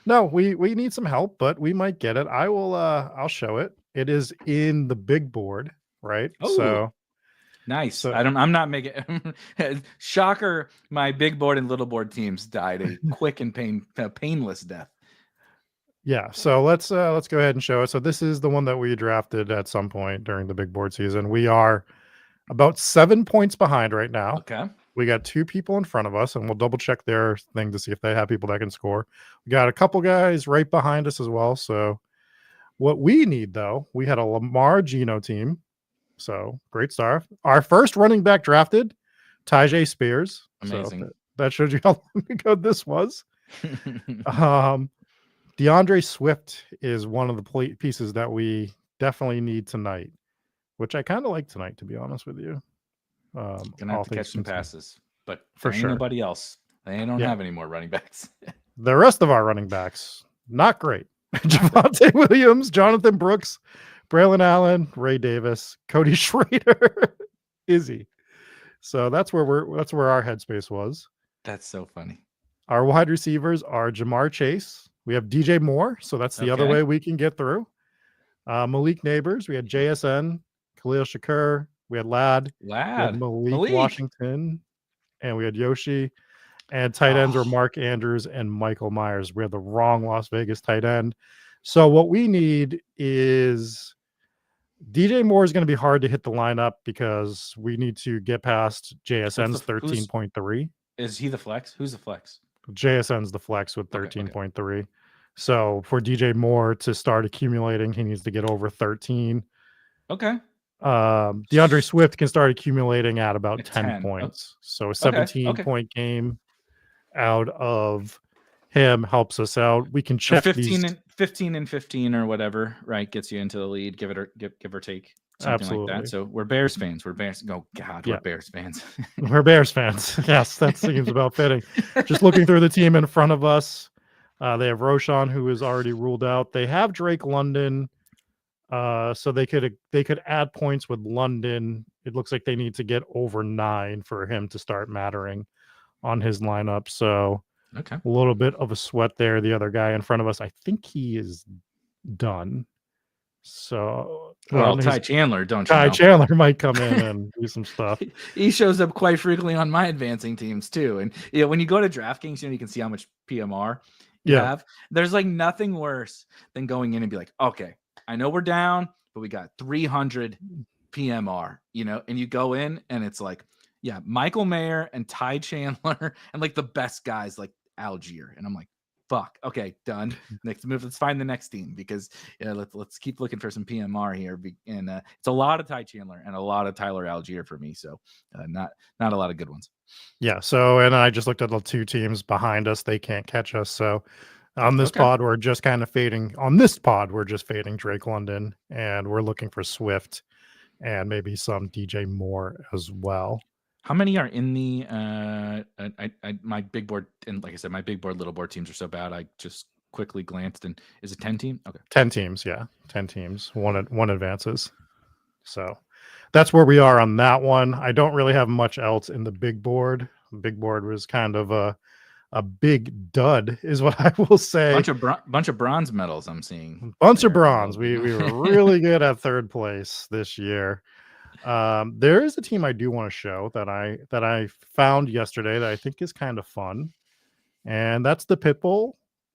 No, we need some help, but we might get it. I'll show it. It is in the big board, right? Oh, so nice. So, I'm not making shocker. My big board and little board teams died a quick and painless death. Yeah. So let's go ahead and show it. So this is the one that we drafted at some point during the big board season. We are about 7 points behind right now. Okay. We got 2 people in front of us, and we'll double check their thing to see if they have people that can score. We got a couple guys right behind us as well. So what we need, though, we had a Lamar Gino team. So great start. Our first running back drafted, Tyjae Spears. Amazing. So that shows you how long ago this was. DeAndre Swift is one of the pieces that we definitely need tonight, which I kind of like tonight, to be honest with you. Gonna have to catch some passes, but for sure. Nobody else. They don't have any more running backs. The rest of our running backs, not great. Javonte Williams, Jonathan Brooks, Braylon Allen, Ray Davis, Cody Schrader, Izzy. So that's where our headspace was. That's so funny. Our wide receivers are Jamar Chase. We have DJ Moore, so that's the other way we can get through. Malik Neighbors. We had JSN, Khalil Shakur. We had Ladd. We had Malik Washington, and we had Yoshi. And tight ends were Mark Andrews and Michael Myers. We had the wrong Las Vegas tight end. So what we need is DJ Moore is going to be hard to hit the lineup because we need to get past JSN's 13.3. Is he the flex? Who's the flex? JSN's the flex with 13.3. Okay. So for DJ Moore to start accumulating, he needs to get over 13. Okay. DeAndre Swift can start accumulating at about 10 points. So a 17-point game out of him helps us out. We can check 15 and 15 or whatever, right? Gets you into the lead, give or take. Something like that. So we're Bears fans. We're Bears fans. We're Bears fans. Yes, that seems about fitting. Just looking through the team in front of us, they have Roshan, who is already ruled out. They have Drake London, so they could add points with London. It looks like they need to get over 9 for him to start mattering on his lineup. So a little bit of a sweat there. The other guy in front of us, I think he is done. So Ty Chandler, Chandler might come in and do some stuff. He shows up quite frequently on my advancing teams too. And when you go to DraftKings, you can see how much PMR you have. There's like nothing worse than going in and be like, okay, I know we're down, but we got 300 PMR, and you go in and it's like, Michael Mayer and Ty Chandler and like the best guys like Algier. And I'm like, fuck. Okay, done. Next move. Let's find the next team because let's keep looking for some PMR here. And it's a lot of Ty Chandler and a lot of Tyler Algier for me. So not a lot of good ones. Yeah. So and I just looked at the 2 teams behind us. They can't catch us. So on this pod, we're just kind of fading. On this pod, we're just fading Drake London, and we're looking for Swift and maybe some DJ Moore as well. How many are in the my big board? And like I said, my big board, little board teams are so bad. I just quickly glanced, and is it 10 team? Okay, 10 teams. Yeah, 10 teams. One advances. So that's where we are on that one. I don't really have much else in the big board. The big board was kind of a big dud, is what I will say. Bunch of bronze medals I'm seeing. Bunch of bronze. We were really good at third place this year. There is a team I do want to show that I found yesterday that I think is kind of fun, and that's the Pitbull,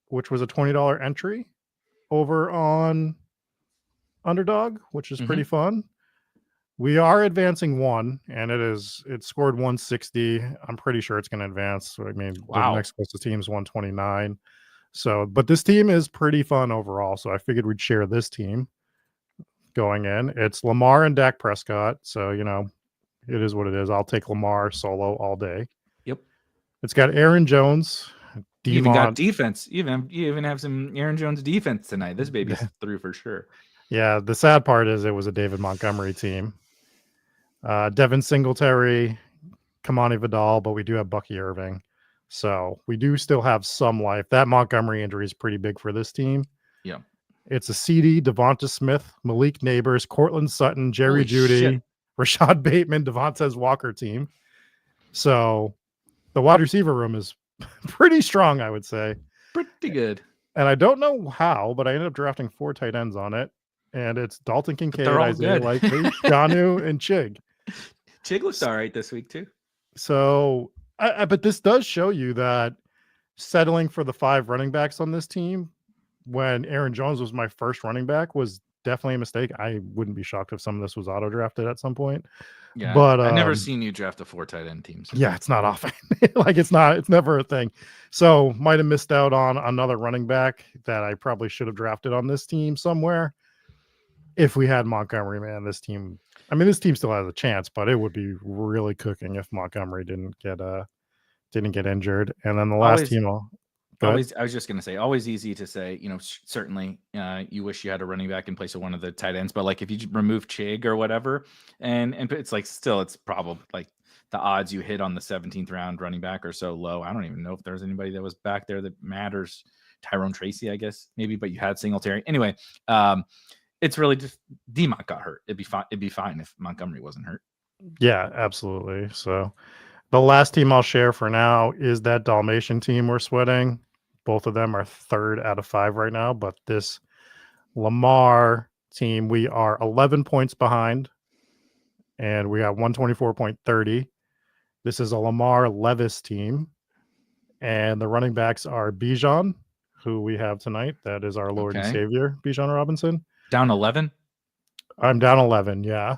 which was a $20 entry over on Underdog, which is pretty fun. We are advancing one, and it scored 160. I'm pretty sure it's going to advance. I mean, the next closest team is 129. So, but this team is pretty fun overall. So I figured we'd share this team going in. It's Lamar and Dak Prescott. So, you know, it is what it is. I'll take Lamar solo all day. Yep. It's got Aaron Jones. You even got defense. You even have some Aaron Jones defense tonight. This baby's through for sure. Yeah. The sad part is it was a David Montgomery team. Devin Singletary, Kamani Vidal, but we do have Bucky Irving. So we do still have some life. That Montgomery injury is pretty big for this team. Yeah. It's a CD, Devonta Smith, Malik Neighbors, Cortland Sutton, Jerry Jeudy, Rashad Bateman, Devontae Walker team. So the wide receiver room is pretty strong, I would say. Pretty good. And I don't know how, but I ended up drafting 4 tight ends on it. And it's Dalton Kincaid, Isaiah Likely, Jonnu, and Chig. Chig looks all right this week too. So, but this does show you that settling for the 5 running backs on this team when Aaron Jones was my first running back was definitely a mistake. I wouldn't be shocked if some of this was auto drafted at some point. Yeah, but I've never seen you draft a 4 tight end team. So. Yeah, it's not often. Like it's never a thing. So might have missed out on another running back that I probably should have drafted on this team somewhere. If we had Montgomery, man, this team still has a chance, but it would be really cooking if Montgomery didn't get injured. And then the last team, I was just gonna say, always easy to say, you know, certainly you wish you had a running back in place of one of the tight ends, but like if you remove Chig or whatever, and it's like still it's probably like the odds you hit on the 17th round running back are so low. I don't even know if there's anybody that was back there that matters. Tyrone Tracy, I guess maybe, but you had Singletary anyway. It's really just D-Mont got hurt. It'd be fine if Montgomery wasn't hurt. Yeah, absolutely. So the last team I'll share for now is that Dalmatian team we're sweating. Both of them are 3rd out of 5 right now, but this Lamar team, we are 11 points behind, and we got 124.30. This is a Lamar Levis team, and the running backs are Bijan, who we have tonight. That is our Lord and Savior, Bijan Robinson. Down 11? I'm down 11, yeah.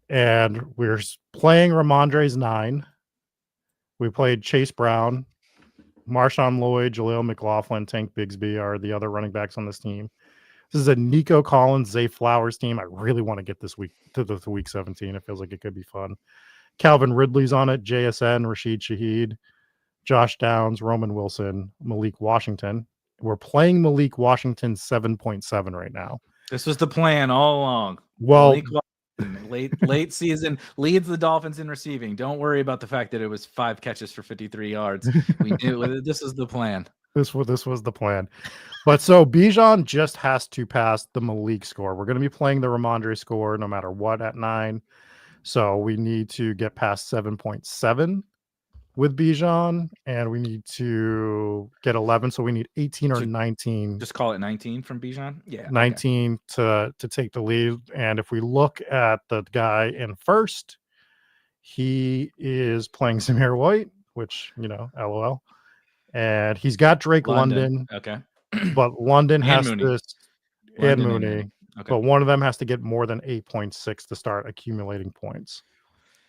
And we're playing Ramondre's 9. We played Chase Brown, Marshawn Lloyd, Jaleel McLaughlin, Tank Bigsby are the other running backs on this team. This is a Nico Collins, Zay Flowers team. I really want to get this week to the week 17. It feels like it could be fun. Calvin Ridley's on it, JSN, Rashid Shaheed, Josh Downs, Roman Wilson, Malik Washington. We're playing Malik Washington 7.7 right now. This was the plan all along. Well, late season leads the Dolphins in receiving. Don't worry about the fact that it was 5 catches for 53 yards. We knew this was the plan. This was the plan. But so Bijan just has to pass the Malik score. We're going to be playing the Ramondre score no matter what at 9. So we need to get past 7.7 with Bijan, and we need to get 11. So we need 18 or 19. Just call it 19 from Bijan. Yeah, 19 to take the lead. And if we look at the guy in first, he is playing Zamir White, which, you know, LOL. And he's got Drake London. Okay. But London has Mooney. this and Mooney. Okay. But one of them has to get more than 8.6 to start accumulating points.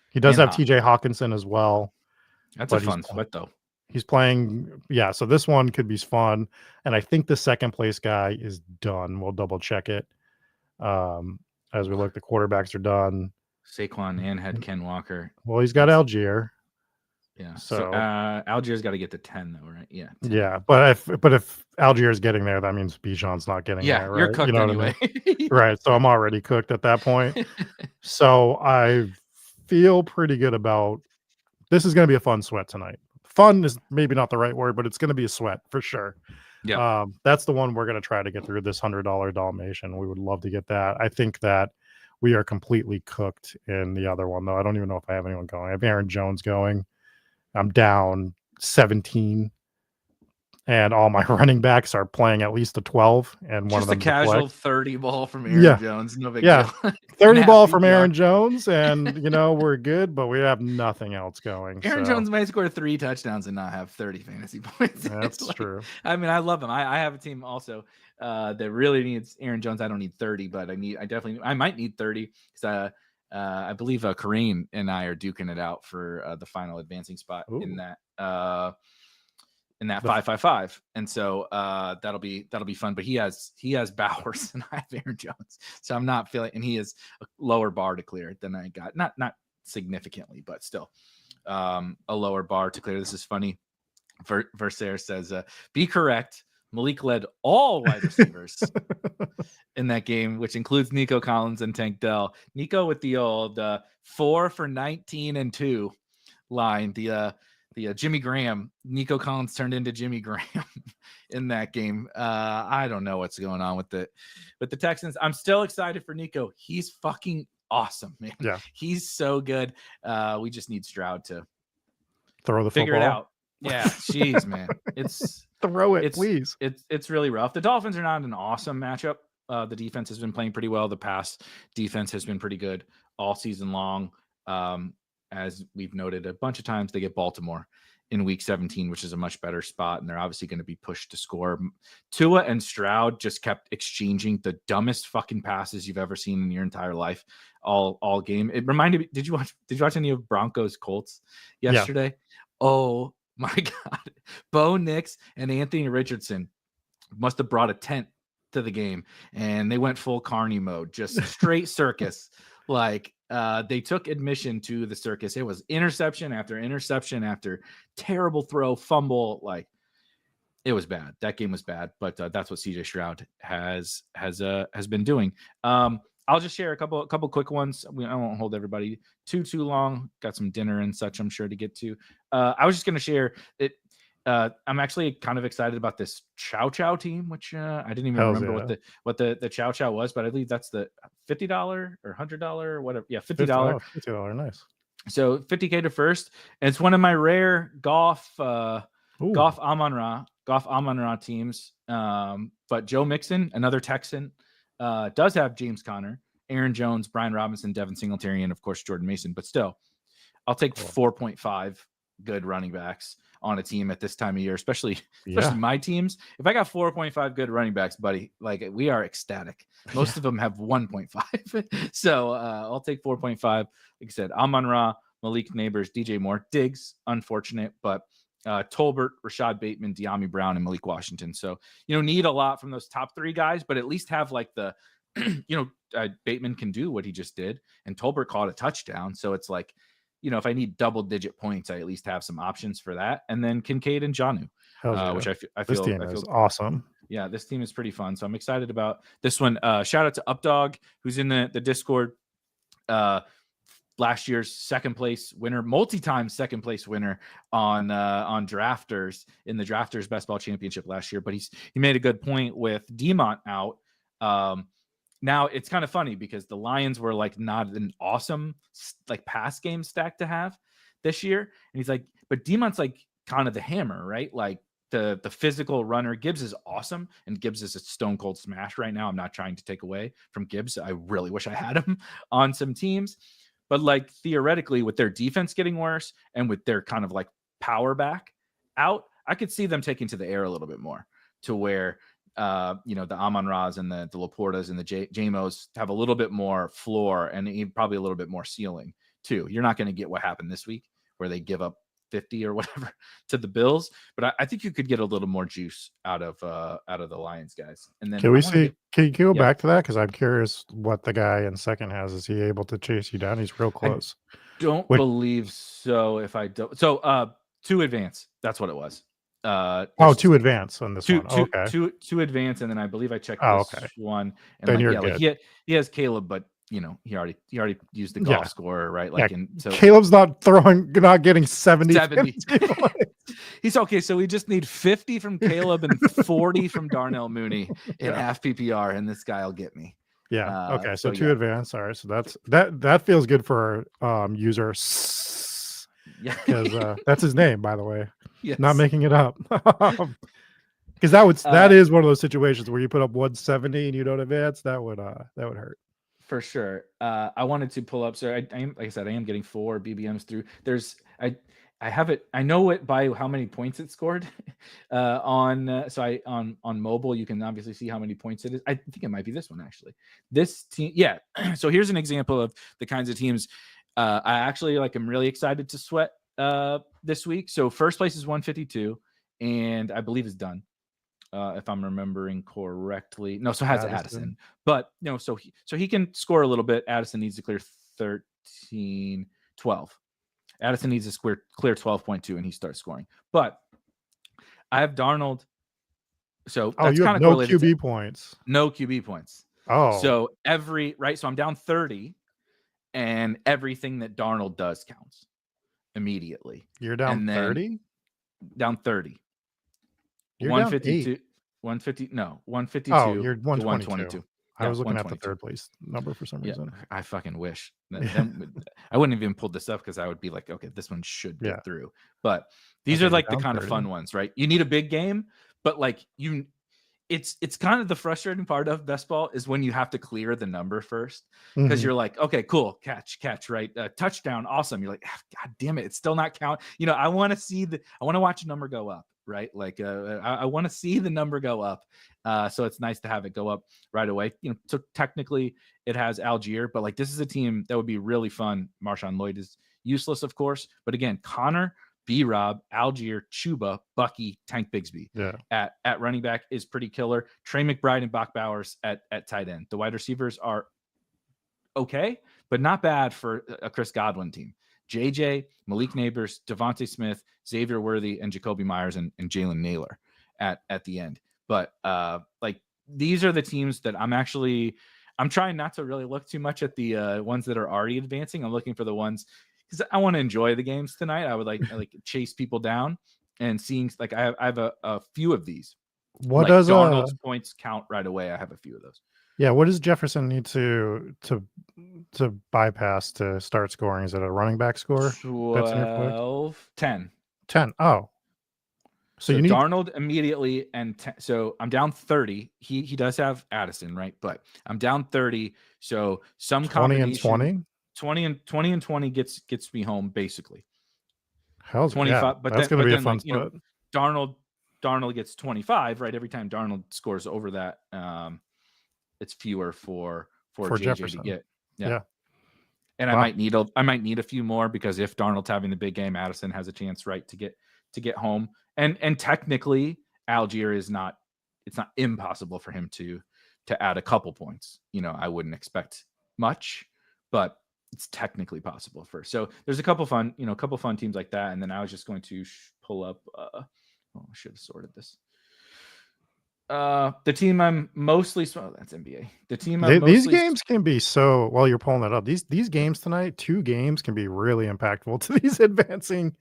He does have TJ Hawkinson as well. That's a fun sweat, though. He's playing, yeah. So this one could be fun, and I think the second place guy is done. We'll double check it as we look. The quarterbacks are done. Saquon and had Ken Walker. Well, he's got Algier. Yeah. So Algier's got to get to 10, though, right? Yeah. 10. Yeah, but if Algier's getting there, that means Bijan's not getting there. Right? You're cooked anyway. I mean? Right. So I'm already cooked at that point. So I feel pretty good about. This is going to be a fun sweat tonight. Fun is maybe not the right word, but it's going to be a sweat for sure. Yeah. That's the one we're going to try to get through, this $100 Dalmatian. We would love to get that. I think that we are completely cooked in the other one, though. I don't even know if I have anyone going. I have Aaron Jones going. I'm down 17, and all my running backs are playing at least a 12, and one of Just a them casual 30 ball from Aaron Yeah. Jones. No big Yeah. deal. 30 In ball half from PPR. Aaron Jones, and we're good, but we have nothing else going. Aaron so. Jones might score 3 touchdowns and not have 30 fantasy points. That's true. I mean, I love him. I have a team also that really needs Aaron Jones. I don't need 30, but I might need 30 because I believe Kareem and I are duking it out for the final advancing spot in that 5-5-5, and so that'll be fun. But he has Bowers and I have Aaron Jones, so I'm not feeling. And he is a lower bar to clear than I got. Not significantly, but still a lower bar to clear. This is funny. Versaire says, "Be correct. Malik led all wide receivers in that game, which includes Nico Collins and Tank Dell. Nico with the old 4 for 19 and 2 line. The Jimmy Graham, Nico Collins turned into Jimmy Graham in that game. I don't know what's going on with the Texans. I'm still excited for Nico. He's fucking awesome, man. Yeah. He's so good. We just need Stroud to throw the figure football. it out. Yeah, jeez, man. Throw it, please. It's really rough. The Dolphins are not an awesome matchup. The defense has been playing pretty well. The pass defense has been pretty good all season long. As we've noted a bunch of times, they get Baltimore in week 17, which is a much better spot, and they're obviously going to be pushed to score. Tua and Stroud just kept exchanging the dumbest fucking passes you've ever seen in your entire life all game. It reminded me, did you watch any of Broncos Colts yesterday? Yeah. Oh my God. Bo Nix and Anthony Richardson must have brought a tent to the game, and they went full Carney mode, just straight circus. Like they took admission to the circus. It was interception after interception after terrible throw, fumble. Like it was bad. That game was bad, but that's what CJ Stroud has been doing. I'll just share a couple quick ones. I won't hold everybody too long. Got some dinner and such, I'm sure, to get to. I was just going to share it. I'm actually kind of excited about this Chow Chow team, which I didn't even remember what the Chow Chow was, but I believe that's the $50 or $100 or whatever. Yeah, $50. $50, nice. So $50K to first, and it's one of my rare Goff Amon-Ra teams. But Joe Mixon, another Texan, does have James Conner, Aaron Jones, Brian Robinson, Devin Singletary, and of course Jordan Mason. But still, I'll take 4.5 good running backs on a team at this time of year, especially my teams. If I got 4.5 good running backs, buddy, like we are ecstatic. Most of them have 1.5. So I'll take 4.5. Like I said, Amon-Ra, Malik Neighbors, DJ Moore, Diggs, unfortunate, but Tolbert, Rashad Bateman, De'Ami Brown, and Malik Washington. So, need a lot from those top 3 guys, but at least have like the, Bateman can do what he just did, and Tolbert caught a touchdown. So it's like, if I need double-digit points, I at least have some options for that. And then Kincaid and Jonnu, which I feel this team is awesome. Yeah, this team is pretty fun. So I'm excited about this one. Shout out to Updog, who's in the Discord. Last year's second place winner, multi-time second place winner on Drafters in the Drafters Best Ball Championship last year. But he made a good point with Demont out. Now it's kind of funny because the Lions were like not an awesome like pass game stack to have this year. And he's like, but Demont's like kind of the hammer, right? Like the physical runner. Gibbs is awesome, and Gibbs is a stone cold smash right now. I'm not trying to take away from Gibbs. I really wish I had him on some teams, but like theoretically with their defense getting worse and with their kind of like power back out, I could see them taking to the air a little bit more to where the Amon-Ra's and the Laportas and the Jamos have a little bit more floor and probably a little bit more ceiling too. You're not going to get what happened this week where they give up 50 or whatever to the Bills, but I think you could get a little more juice out of the Lions guys. And then can you go back to that? Because I'm curious what the guy in second has. Is he able to chase you down? He's real close. I don't believe so. If I don't, so 2 advance. That's what it was. 2 advance on this one. Okay. Two advance, and then I believe I checked this one. And then you're good. Like he has Caleb, but he already used the golf score, right? Like, and so Caleb's not getting 70. He's okay. So we just need 50 from Caleb and 40 from Darnell Mooney in half PPR, and this guy will get me. Yeah. Okay. So So 2 yeah, advanced. All right. So that feels good for user yeah, because that's his name, by the way. Not yes. making it up. Because that Uh, is one of those situations where you put up 170 and you don't advance. That would hurt. For sure. I wanted to pull up. So I am, like I said, I am getting 4 BBMs through. I have it. I know it by how many points it scored on mobile. You can obviously see how many points it is. I think it might be this one actually. This team, yeah. So here's an example of the kinds of teams I actually like. I'm really excited to sweat this week. So first place is 152, and I believe is done. If I'm remembering correctly. No, so has Addison. But so he can score a little bit. Addison needs to clear 13, 12. Addison needs to clear 12.2, and he starts scoring. But I have Darnold. So that's you have kind of no correlated to QB points. no QB points. Oh, So so I'm down 30, and everything that Darnold does counts immediately. you're down And then 30? down 30. You're down 8. 150, no, Oh, 152 you're to 122. 122. I Yeah, was looking at the 122. third place number for some Yeah, reason. I fucking wish. Yeah. I wouldn't have even pulled this up because I would be like, okay, this one should Yeah. get through. But these Okay, are you're like the down kind of 30. fun ones, right? You need a big game, but like it's kind of the frustrating part of best ball is when you have to clear the number first because Mhm. you're like, okay, cool, catch, right, touchdown, awesome. You're like, god damn it, it's still not count. I want to watch a number go up, right? Like I want to see the number go up. So it's nice to have it go up right away. So technically it has Algier, but like this is a team that would be really fun. Marshawn Lloyd is useless, of course, but again, Connor, B-Rob, Algier, Chuba, Bucky, Tank Bigsby Yeah. at running back is pretty killer. Trey McBride and Bach Bowers at tight end. The wide receivers are okay, but not bad for a Chris Godwin team. JJ, Malik Neighbors, Devontae Smith, Xavier Worthy, and Jacoby Myers and Jalen Naylor at the end. But like these are the teams that I'm trying not to really look too much at the ones that are already advancing. I'm looking for the ones because I want to enjoy the games tonight. I would like chase people down and seeing like I have a few of these. What Like does Darnold's points count right away. I have a few of those. yeah, what does Jefferson need to bypass to start scoring? Is it a running back score that's in your flex? 12, 10. 10. Oh. So So you need Darnold immediately, and so I'm down 30. He does have Addison, right? But I'm down 30. So some 20 and combination 20? 20 and 20 gets me home basically. Hell's yeah. 25, That's going to be a fun like spot. Darnold gets 25, right? Every time Darnold scores over that, it's fewer for JJ Jefferson. to get. Yeah. And wow. I might need a few more because if Darnold's having the big game, Addison has a chance, right, to get home. And technically, Algier it's not impossible for him to add a couple points. I wouldn't expect much, but it's technically possible first. So there's a couple fun teams like that. And then I was just going to pull up. I should have sorted this. The team I'm mostly that's NBA. The team I'm these mostly games can be so while you're pulling it up. These games tonight, 2 games can be really impactful to these advancing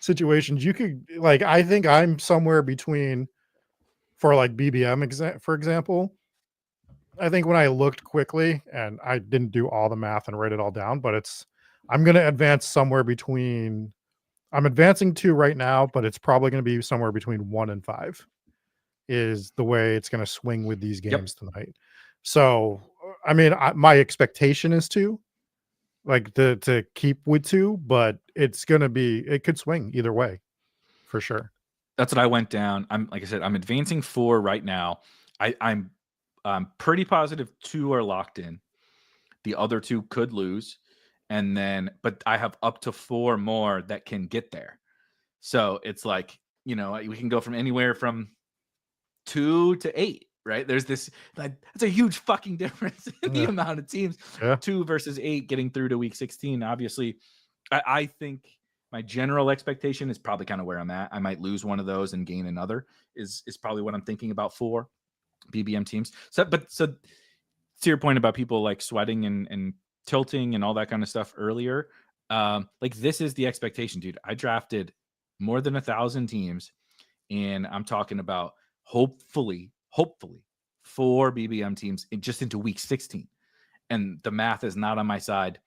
situations. You could like I think I'm somewhere between for like BBM for example. I think when I looked quickly and I didn't do all the math and write it all down, but I'm going to advance somewhere between I'm advancing 2 right now, but it's probably going to be somewhere between 1 and 5 is the way it's going to swing with these games tonight. So, I mean, my expectation is 2, like to keep with 2, but it could swing either way for sure. That's what I went down. Like I said, I'm advancing 4 right now. I'm pretty positive 2 are locked in. The other 2 could lose. And then, but I have up to 4 more that can get there. So it's like, we can go from anywhere from 2 to 8, right? There's this, like, that's a huge fucking difference in the amount of teams. Yeah. 2 versus 8 getting through to week 16. Obviously, I think my general expectation is probably kind of where I'm at. I might lose one of those and gain another is probably what I'm thinking about for BBM teams. So to your point about people like sweating and tilting and all that kind of stuff earlier, like this is the expectation, dude. I drafted more than 1,000 teams, and I'm talking about hopefully 4 BBM teams just into week 16. And the math is not on my side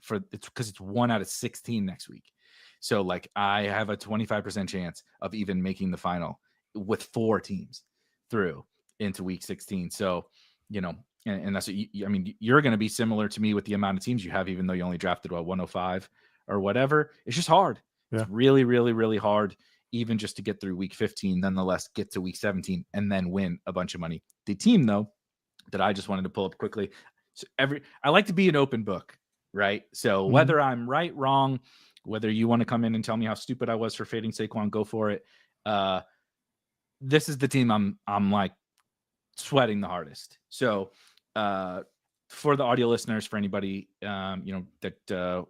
because it's 1 out of 16 next week. So like I have a 25% chance of even making the final with 4 teams through into week 16. So, and that's what you're going to be similar to me with the amount of teams you have, even though you only drafted 105 or whatever. It's just hard. Yeah. It's really, really, really hard, even just to get through week 15, nonetheless, get to week 17 and then win a bunch of money. The team, though, that I just wanted to pull up quickly. So I like to be an open book, right? So whether I'm right, wrong, whether you want to come in and tell me how stupid I was for fading Saquon, go for it. This is the team I'm like sweating the hardest. So for the audio listeners, for anybody that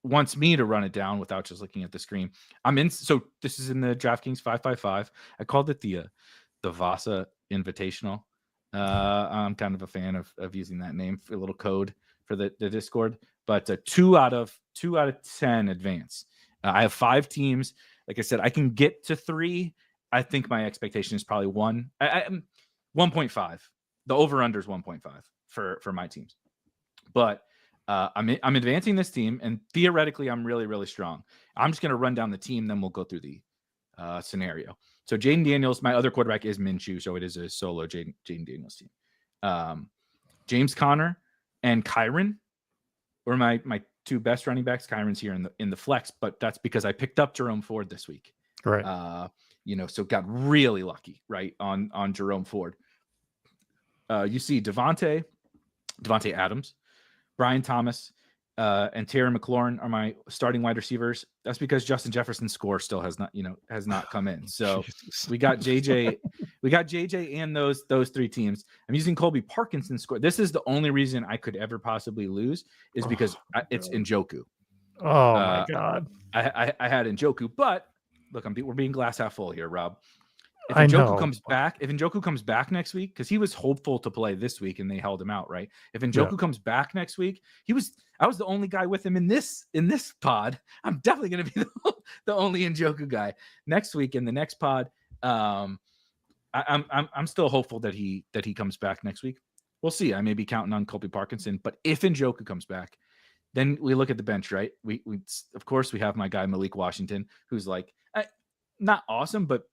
wants me to run it down without just looking at the screen, I'm in. So this is in the DraftKings 555. I called it the Vasa Invitational. I'm kind of a fan of using that name for a little code for the Discord, but 2 out of 10 advance. I have 5 teams. Like I said, I can get to 3. I think my expectation is probably 1. 1.5. The over under is 1.5 for my teams. But I'm advancing this team, and theoretically, I'm really, really strong. I'm just going to run down the team, then we'll go through the scenario. So Jaden Daniels, my other quarterback is Minshew, so it is a solo Jaden Daniels team. James Conner and Kyron were my 2 best running backs. Kyron's here in the flex, but that's because I picked up Jerome Ford this week. Right. So got really lucky, right, on Jerome Ford. You see Devontae Adams, Brian Thomas, and Terry McLaurin are my starting wide receivers. That's because Justin Jefferson's score still has not come in. So we got JJ and those 3 teams. I'm using Colby Parkinson's score. This is the only reason I could ever possibly lose is because it's Njoku. Oh my God. I had Njoku, but look, we're being glass half full here, Rob. If Njoku comes back next week, because he was hopeful to play this week and they held him out, right? If Njoku comes back next week, I was the only guy with him in this pod. I'm definitely going to be the only Njoku guy next week in the next pod. I'm still hopeful that he comes back next week. We'll see. I may be counting on Colby Parkinson, but if Njoku comes back, then we look at the bench, right? We of course we have my guy Malik Washington, who's like not awesome, but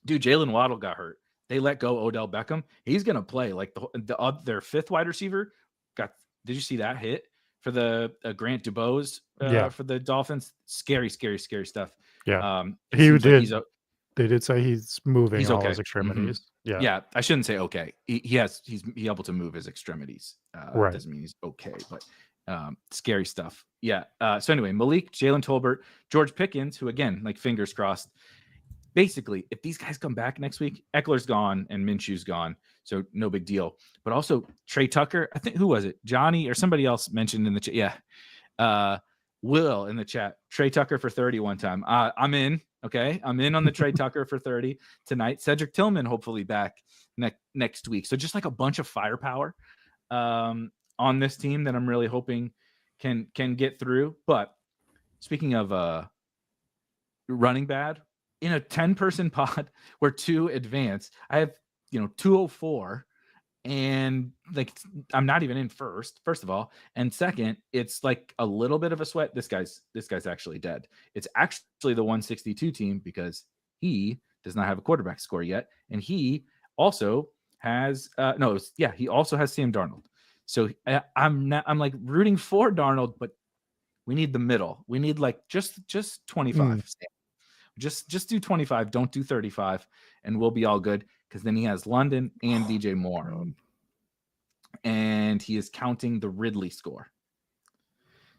dude, Jalen Waddle got hurt. They let go Odell Beckham. He's gonna play like their 5th wide receiver. Did you see that hit for the Grant Dubose for the Dolphins? Scary stuff. Yeah, he did. Like they did say he's moving his extremities. Mm-hmm. Yeah. I shouldn't say okay. He's able to move his extremities. Right. Doesn't mean he's okay, but scary stuff. Yeah. So anyway, Malik, Jalen Tolbert, George Pickens, who again, like fingers crossed. Basically, if these guys come back next week, Eckler's gone and Minshew's gone, so no big deal. But also Trey Tucker, I think, who was it? Johnny or somebody else mentioned in the chat. Yeah. Will in the chat. Trey Tucker for 30 one time. I'm in. Okay. I'm in on the Trey Tucker for 30 tonight. Cedric Tillman hopefully back next week. So just like a bunch of firepower on this team that I'm really hoping can get through. But speaking of running bad, in a 10-person pod where 2 advance, I have 204, and like I'm not even in first of all, and second, it's like a little bit of a sweat. This guy's actually dead. It's actually the 162 team because he does not have a quarterback score yet, and he also has he also has Sam Darnold. So I'm like rooting for Darnold, but we need the middle. We need like just 25. Just do 25. Don't do 35, and we'll be all good. Because then he has London and DJ Moore, and he is counting the Ridley score.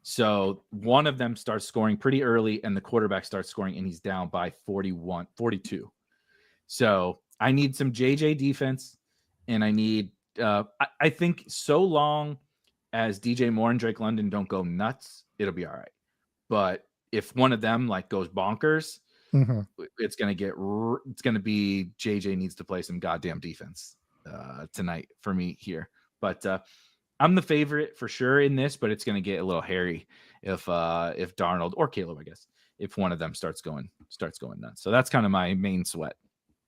So one of them starts scoring pretty early, and the quarterback starts scoring, and he's down by 42. So I need some JJ defense, and I need. I think so long as DJ Moore and Drake London don't go nuts, it'll be all right. But if one of them like goes bonkers. Mm-hmm. It's going to be JJ needs to play some goddamn defense tonight for me here. But I'm the favorite for sure in this, but it's going to get a little hairy if Darnold or Caleb, I guess, if one of them starts going nuts. So that's kind of my main sweat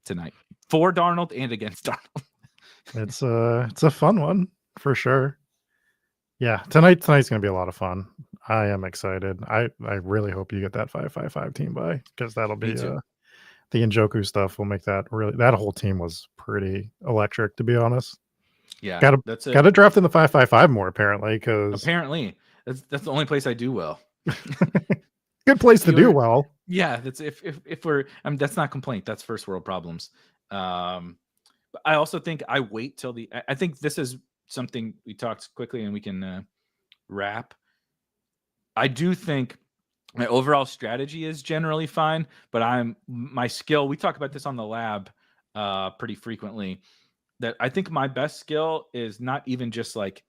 tonight for Darnold and against Darnold. It's a fun one for sure. Yeah, tonight's gonna be a lot of fun. I am excited. I really hope you get that 5-5-5 team by, because that'll Me be too. the Njoku stuff will make that really, that whole team was pretty electric, to be honest. Yeah, Gotta that's it. gotta draft in the 5-5-5 more apparently, because Apparently, that's the only place I do well. good place to do Fewer, well. yeah. That's if we're. I mean, that's not complaint. That's first world problems. But I also think I wait till the. I think this is something we talked quickly, and we can wrap. I do think my overall strategy is generally fine, but my skill. We talk about this on the lab pretty frequently. That I think my best skill is not even just like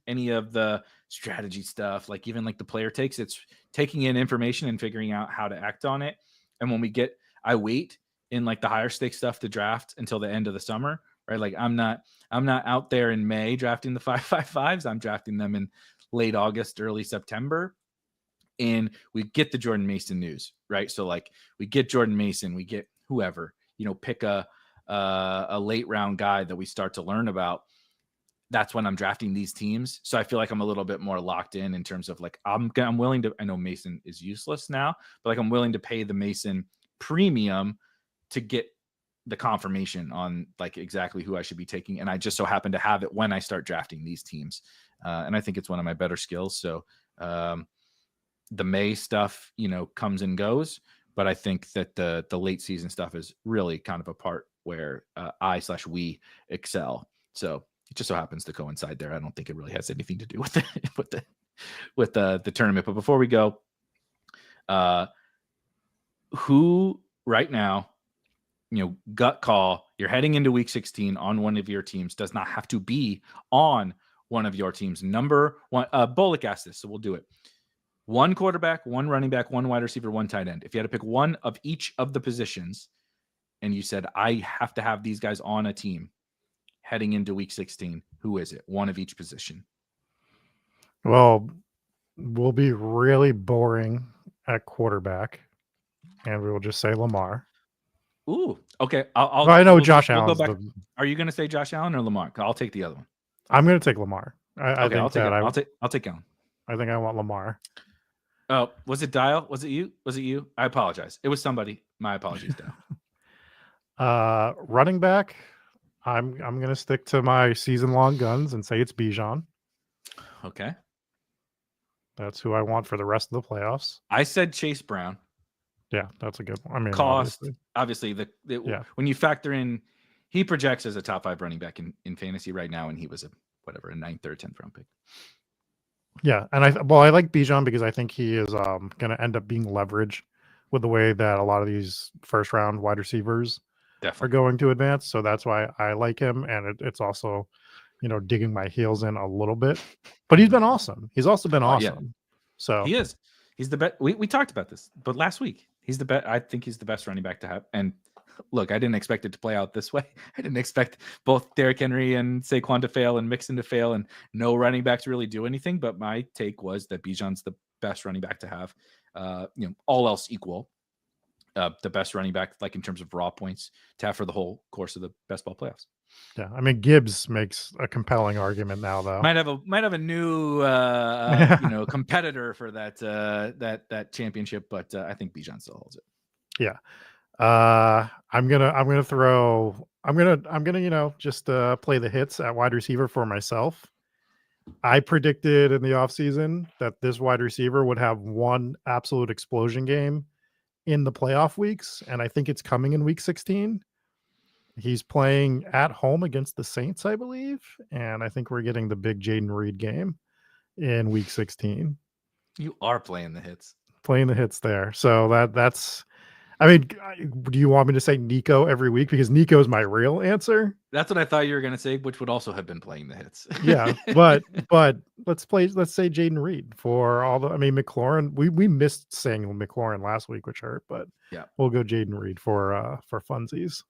any of the strategy stuff, like even like the player takes. It's taking in information and figuring out how to act on it. And when I wait in like the higher stakes stuff to draft until the end of the summer, right? Like I'm not out there in May drafting the 5-5-5s. I'm drafting them in late August, early September. And we get the Jordan Mason news, right? So like we get Jordan Mason, we get whoever, pick a late round guy that we start to learn about. That's when I'm drafting these teams. So I feel like I'm a little bit more locked in terms of like I'm willing to. I know Mason is useless now, but like I'm willing to pay the Mason premium to get the confirmation on like exactly who I should be taking. And I just so happen to have it when I start drafting these teams. And I think it's one of my better skills. So the May stuff, comes and goes, but I think that the late season stuff is really kind of a part where we excel. So it just so happens to coincide there. I don't think it really has anything to do with the tournament. But before we go, who right now, gut call, you're heading into week 16 on one of your teams, does not have to be on one of your teams. Number one, Bullock asked this, so we'll do it. One quarterback, one running back, one wide receiver, one tight end. If you had to pick one of each of the positions and you said, I have to have these guys on a team heading into week 16, who is it? One of each position. Well, we'll be really boring at quarterback, and we will just say Lamar. Ooh, okay. I know Josh Allen's. Go back. Are you going to say Josh Allen or Lamar? I'll take the other one. I'm going to take Lamar. I think I'll take Allen. I think I want Lamar. Oh, was it Dial? Was it you? I apologize. It was somebody. My apologies, Dial. Running back, I'm going to stick to my season-long guns and say it's Bijan. Okay. That's who I want for the rest of the playoffs. I said Chase Brown. Yeah, that's a good one. I mean, cost, obviously when you factor in, he projects as a top 5 running back in fantasy right now, and he was a 9th or 10th round pick. Yeah, and I like Bijan because I think he is going to end up being leverage with the way that a lot of these first round wide receivers are going to advance. So that's why I like him, and it's also, digging my heels in a little bit. But he's been awesome. He's also been awesome. Yeah. So he is. He's the best. We talked about this, but last week he's the best. I think he's the best running back to have. And look, I didn't expect it to play out this way. I didn't expect both Derrick Henry and Saquon to fail and Mixon to fail, and no running backs really do anything. But my take was that Bijan's the best running back to have. All else equal, the best running back, like in terms of raw points, to have for the whole course of the best ball playoffs. Yeah, I mean Gibbs makes a compelling argument now, though. Might have a new competitor for that championship, but I think Bijan still holds it. Yeah, I'm gonna just play the hits at wide receiver for myself. I predicted in the offseason that this wide receiver would have one absolute explosion game in the playoff weeks, and I think it's coming in week 16. He's playing at home against the Saints, I believe, and I think we're getting the big Jaden Reed game in week 16. You are playing the hits. Playing the hits there. So that's, I mean, do you want me to say Nico every week? Because Nico is my real answer. That's what I thought you were going to say, which would also have been playing the hits. Yeah, but let's say Jaden Reed for all the, I mean, McLaurin, we missed saying McLaurin last week, which hurt, but yeah, we'll go Jaden Reed for funsies.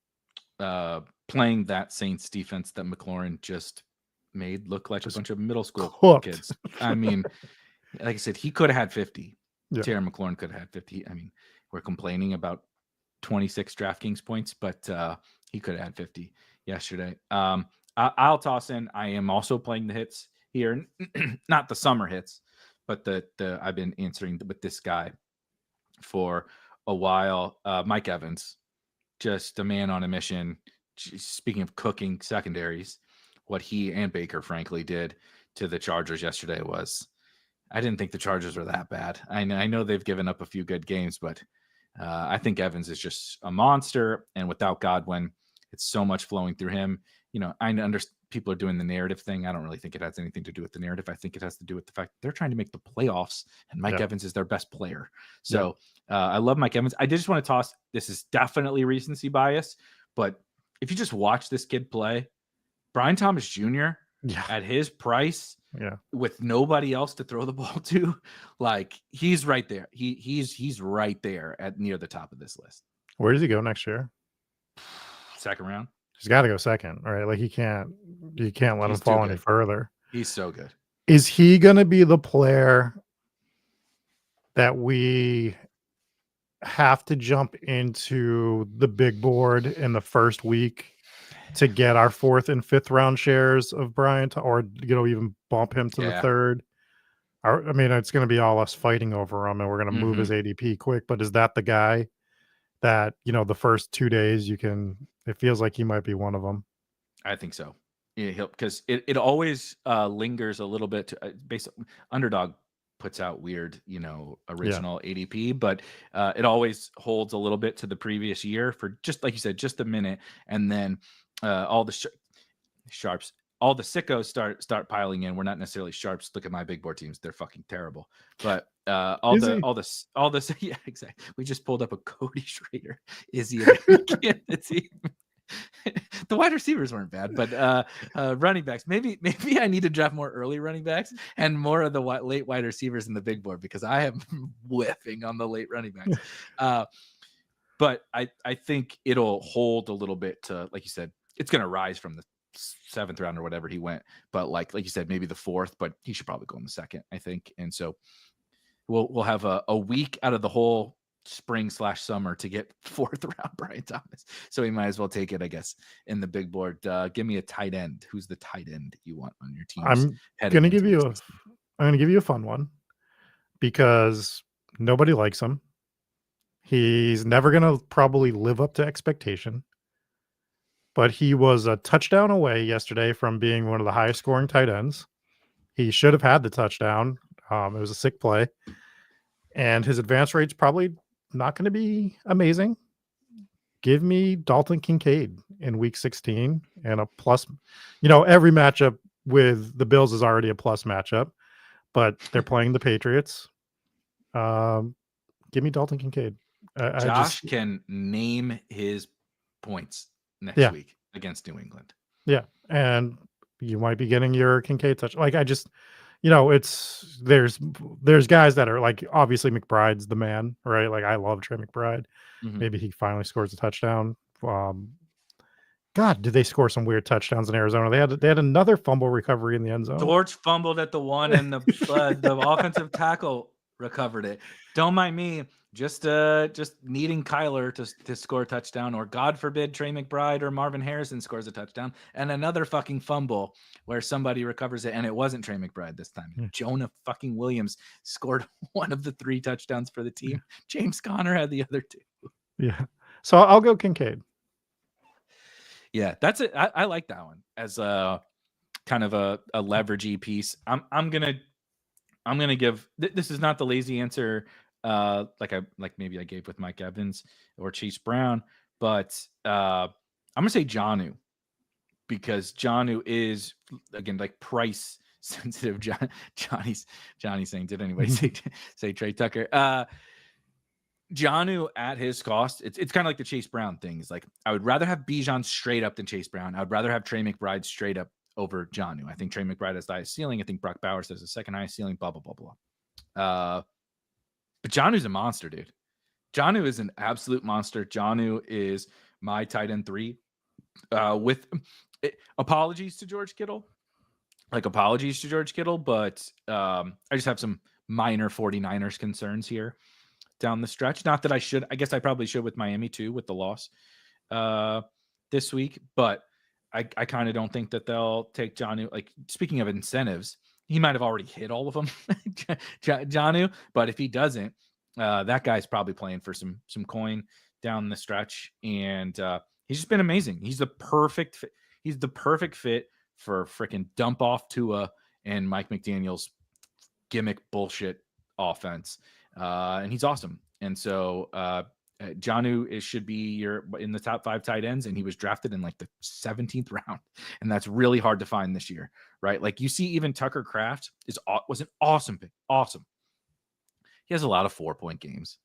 Playing that Saints defense that McLaurin just made look like a bunch of middle school kids. I mean, like I said, he could have had 50. Yeah. Terry McLaurin could have had 50. I mean, we're complaining about 26 DraftKings points, but he could have had 50 yesterday. I'll toss in. I am also playing the hits here, not the summer hits, but the I've been answering with this guy for a while. Mike Evans, just a man on a mission. Speaking of cooking secondaries, what he and Baker, frankly, did to the Chargers yesterday was, I didn't think the Chargers were that bad. I know they've given up a few good games, but I think Evans is just a monster. And without Godwin, it's so much flowing through him. I understand people are doing the narrative thing. I don't really think it has anything to do with the narrative. I think it has to do with the fact that they're trying to make the playoffs, and Mike Evans is their best player. So I love Mike Evans. I just want to toss, this is definitely recency bias, but if you just watch this kid play, Brian Thomas Jr. at his price, with nobody else to throw the ball to, like, he's right there. He's right there at near the top of this list. Where does he go next year? Second round. He's got to go second, right? Like you can't let him fall any further. He's so good. Is he going to be the player that we have to jump into the big board in the first week to get our 4th and 5th round shares of Bryant, or even bump him to the 3rd? I mean, it's going to be all us fighting over him, and we're going to move his ADP quick. But is that the guy that the first 2 days it feels like he might be one of them? I think so. Yeah, because it always lingers a little bit. Basically, Underdog puts out weird, original ADP, but it always holds a little bit to the previous year for, just like you said, just a minute, and then all the sharps, all the sickos start piling in. We're not necessarily sharps. Look at my big board teams; they're fucking terrible. But all this, yeah, exactly. We just pulled up a Cody Schrader. Is he a team? The wide receivers weren't bad, but running backs, maybe I need to draft more early running backs and more of the late wide receivers in the big board, because I am whiffing on the late running backs. But I think it'll hold a little bit to, like you said, it's going to rise from the 7th round or whatever he went, but like you said, maybe the 4th, but he should probably go in the 2nd, I think. And so we'll have a week out of the whole spring/summer to get 4th round Brian Thomas, so we might as well take it, I guess, in the big board. Give me a tight end. Who's the tight end you want on your team? I'm gonna give you a fun one, because nobody likes him. He's never gonna probably live up to expectation, but he was a touchdown away yesterday from being one of the highest scoring tight ends. He should have had the touchdown. It was a sick play, and his advance rate's probably not going to be amazing. Give me Dalton Kincaid in week 16 and a plus. Every matchup with the Bills is already a plus matchup, but they're playing the Patriots. Give me Dalton Kincaid. Josh can name his points next week against New England. Yeah, and you might be getting your Kincaid touch. Like, it's there's guys that are like, obviously McBride's the man, right? Like, I love Trey McBride. Maybe he finally scores a touchdown. God, did they score some weird touchdowns in Arizona? They had another fumble recovery in the end zone. George fumbled at the one, and the offensive tackle recovered it. Don't mind me. Just needing Kyler to score a touchdown, or God forbid Trey McBride or Marvin Harrison scores a touchdown, and another fucking fumble where somebody recovers it, and it wasn't Trey McBride this time. Jonah fucking Williams scored one of the 3 touchdowns for the team. James Conner had the other 2. Yeah. So I'll go Kincaid. Yeah, that's it. I like that one as a kind of a leveragey piece. I'm gonna give, this is not the lazy answer, like maybe I gave with Mike Evans or Chase Brown, but I'm gonna say Jonnu, because Jonnu is, again, like, price sensitive. Johnny's saying, did anybody say Trey Tucker? Jonnu at his cost, it's kind of like the Chase Brown thing. It's like, I would rather have Bijan straight up than Chase Brown. I would rather have Trey McBride straight up over Jonnu. I think Trey McBride has the highest ceiling. I think Brock Bowers has the second highest ceiling, blah, blah, blah, blah. But Jonnu's a monster, dude. Jonnu is an absolute monster. Jonnu is my tight end 3. With apologies to George Kittle. But I just have some minor 49ers concerns here down the stretch. Not that I guess I probably should with Miami too, with the loss this week, but I kind of don't think that they'll take Jonnu. Like, speaking of incentives, he might have already hit all of them, Jonnu. But if he doesn't, that guy's probably playing for some coin down the stretch, and he's just been amazing. He's the perfect fit. He's the perfect fit for freaking dump off Tua and Mike McDaniel's gimmick bullshit offense, and he's awesome. And so Jonnu should be in the top 5 tight ends, and he was drafted in like the 17th round, and that's really hard to find this year, right? Like, you see, even Tucker Kraft was an awesome pick, awesome. He has a lot of 4-point games,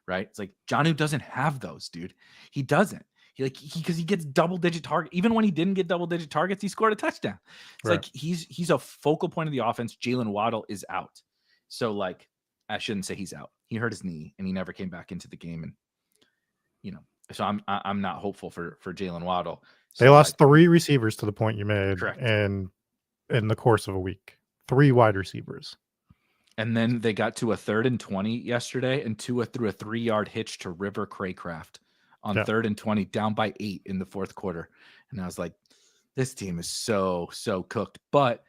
right? It's like Jonnu doesn't have those, dude. He doesn't. Because he gets double-digit target. Even when he didn't get double-digit targets, he scored a touchdown. It's like he's a focal point of the offense. Jalen Waddle is out, so like I shouldn't say he's out. He hurt his knee and he never came back into the game, and so I'm not hopeful for Jalen Waddle. So they lost 3 receivers to the point you made, correct, and in the course of a week, 3 wide receivers. And then they got to a 3rd and 20 yesterday, and Tua threw a 3-yard hitch to River Craycraft on 3rd and 20, down by 8 in the 4th quarter. And I was like, this team is so cooked. But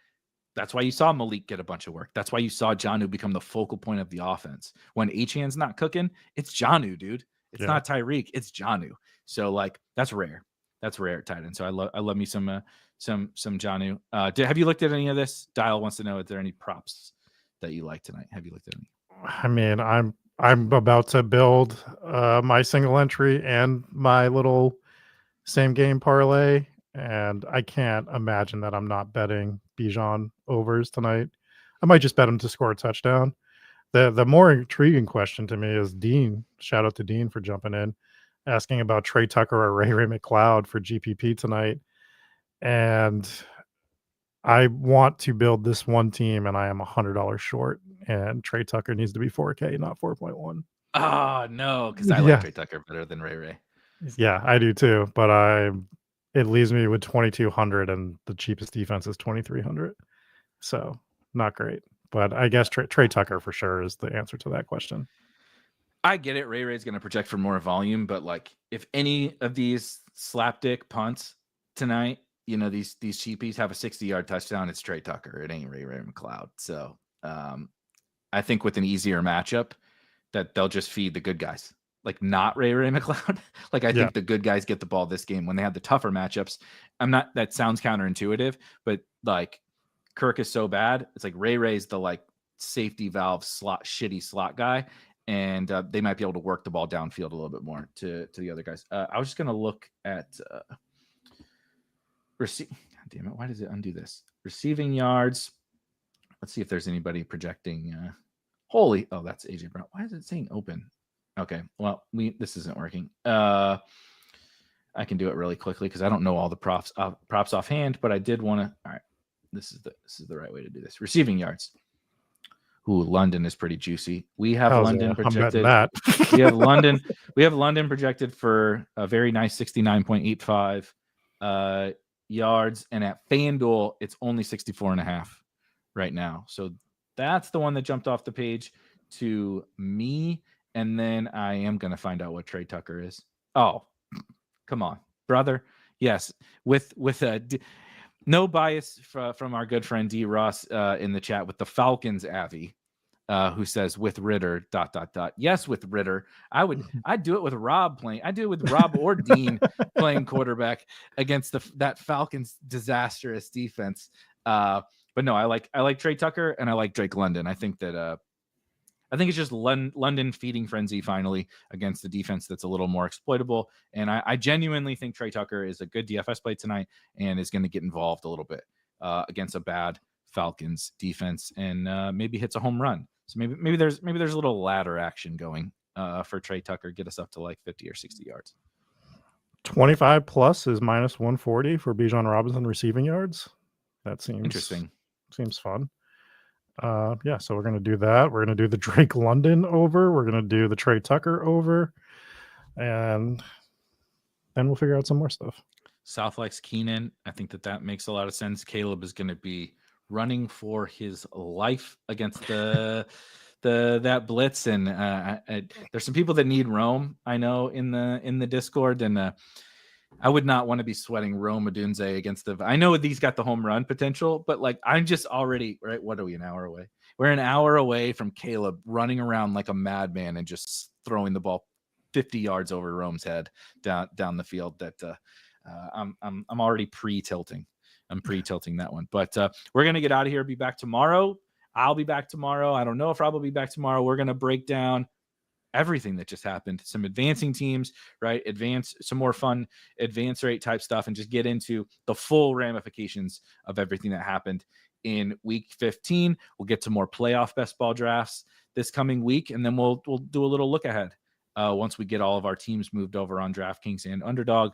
that's why you saw Malik get a bunch of work. That's why you saw Jonnu become the focal point of the offense. When Achane's not cooking, it's Jonnu, dude. It's not Tyreek, it's Jonnu. So like, that's rare. That's rare at tight end. So I love me some Jonnu. Have you looked at any of this? Dial wants to know, is there any props that you like tonight? Have you looked at any? I mean, I'm about to build my single entry and my little same game parlay, and I can't imagine that I'm not betting Bijan overs tonight. I might just bet him to score a touchdown. The more intriguing question to me is Dean. Shout out to Dean for jumping in, asking about Trey Tucker or Ray McCloud for GPP tonight. And I want to build this one team, and I am $100 short. And Trey Tucker needs to be 4K, not 4.1. Oh no, because I like Trey Tucker better than Ray. Yeah, I do too. But it leaves me with 2,200, and the cheapest defense is 2,300. So not great. But I guess Trey Tucker for sure is the answer to that question. I get it. Ray's going to project for more volume, but like, if any of these slapdick punts tonight, these cheapies have a 60-yard touchdown, it's Trey Tucker. It ain't Ray McCloud. So I think with an easier matchup, that they'll just feed the good guys, like not Ray McCloud. Like, I think the good guys get the ball this game. When they have the tougher matchups, that sounds counterintuitive, but like, Kirk is so bad. It's like Ray's the like safety valve shitty slot guy, and they might be able to work the ball downfield a little bit more to the other guys. I was just gonna look at God damn it! Why does it undo this? Receiving yards. Let's see if there's anybody projecting. Oh, that's AJ Brown. Why is it saying open? Okay, well, this isn't working. I can do it really quickly because I don't know all the props offhand, but I did want to. All right. This is the right way to do this. Receiving yards. Ooh, London is pretty juicy. We have London projected. we have London projected for a very nice 69.85 yards, and at FanDuel it's only 64.5 right now. So that's the one that jumped off the page to me. And then I am going to find out what Trey Tucker is. Oh, come on, brother. Yes, with a. No bias from our good friend D. Ross in the chat with the Falcons, Avi, who says with Ritter, ... Yes, with Ritter. I'd do it with Rob playing. I'd do it with Rob or Dean playing quarterback against that Falcons disastrous defense. But no, I like Trey Tucker and I like Drake London. I think that I think it's just London feeding frenzy finally against the defense that's a little more exploitable. And I genuinely think Trey Tucker is a good DFS play tonight and is going to get involved a little bit against a bad Falcons defense and maybe hits a home run. So maybe there's a little ladder action going for Trey Tucker, get us up to like 50 or 60 yards. 25 plus is minus 140 for Bijan Robinson receiving yards. That seems interesting. Seems fun. So we're going to do that. We're going to do the Drake London over. We're going to do the Trey Tucker over. And then we'll figure out some more stuff. South likes Keenan. I think that makes a lot of sense. Caleb is going to be running for his life against that blitz. And there's some people that need Rome, I know, in the Discord. And I would not want to be sweating Rome Odunze against I know these got the home run potential, but like I'm just already right. What are we, an hour away? We're an hour away from Caleb running around like a madman and just throwing the ball 50 yards over Rome's head down the field. That I'm already pre-tilting. I'm pre-tilting that one. But we're gonna get out of here. Be back tomorrow. I'll be back tomorrow. I don't know if Rob will be back tomorrow. We're gonna break down everything that just happened, some advancing teams, right? Some more fun advance rate type stuff, and just get into the full ramifications of everything that happened in week 15. We'll get to more playoff best ball drafts this coming week, and then we'll do a little look ahead once we get all of our teams moved over on DraftKings and Underdog,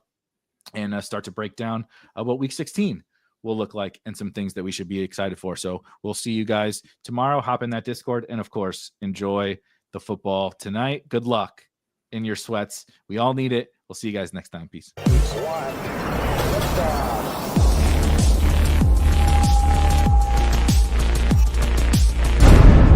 and start to break down what week 16 will look like and some things that we should be excited for. So we'll see you guys tomorrow. Hop in that Discord, and of course, enjoy the football tonight. Good luck in your sweats. We all need it. We'll see you guys next time. Peace.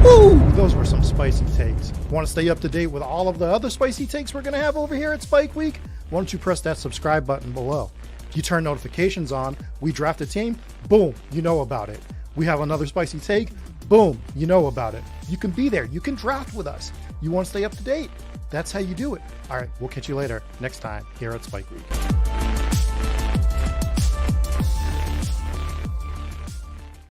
Woo! Those were some spicy takes. Want to stay up to date with all of the other spicy takes we're going to have over here at Spike Week? Why don't you press that subscribe button below? You turn notifications on, we draft a team, boom, you know about it. We have another spicy take, boom, you know about it. You can be there. You can draft with us. You want to stay up to date? That's how you do it. All right, we'll catch you later next time here at Spike Week.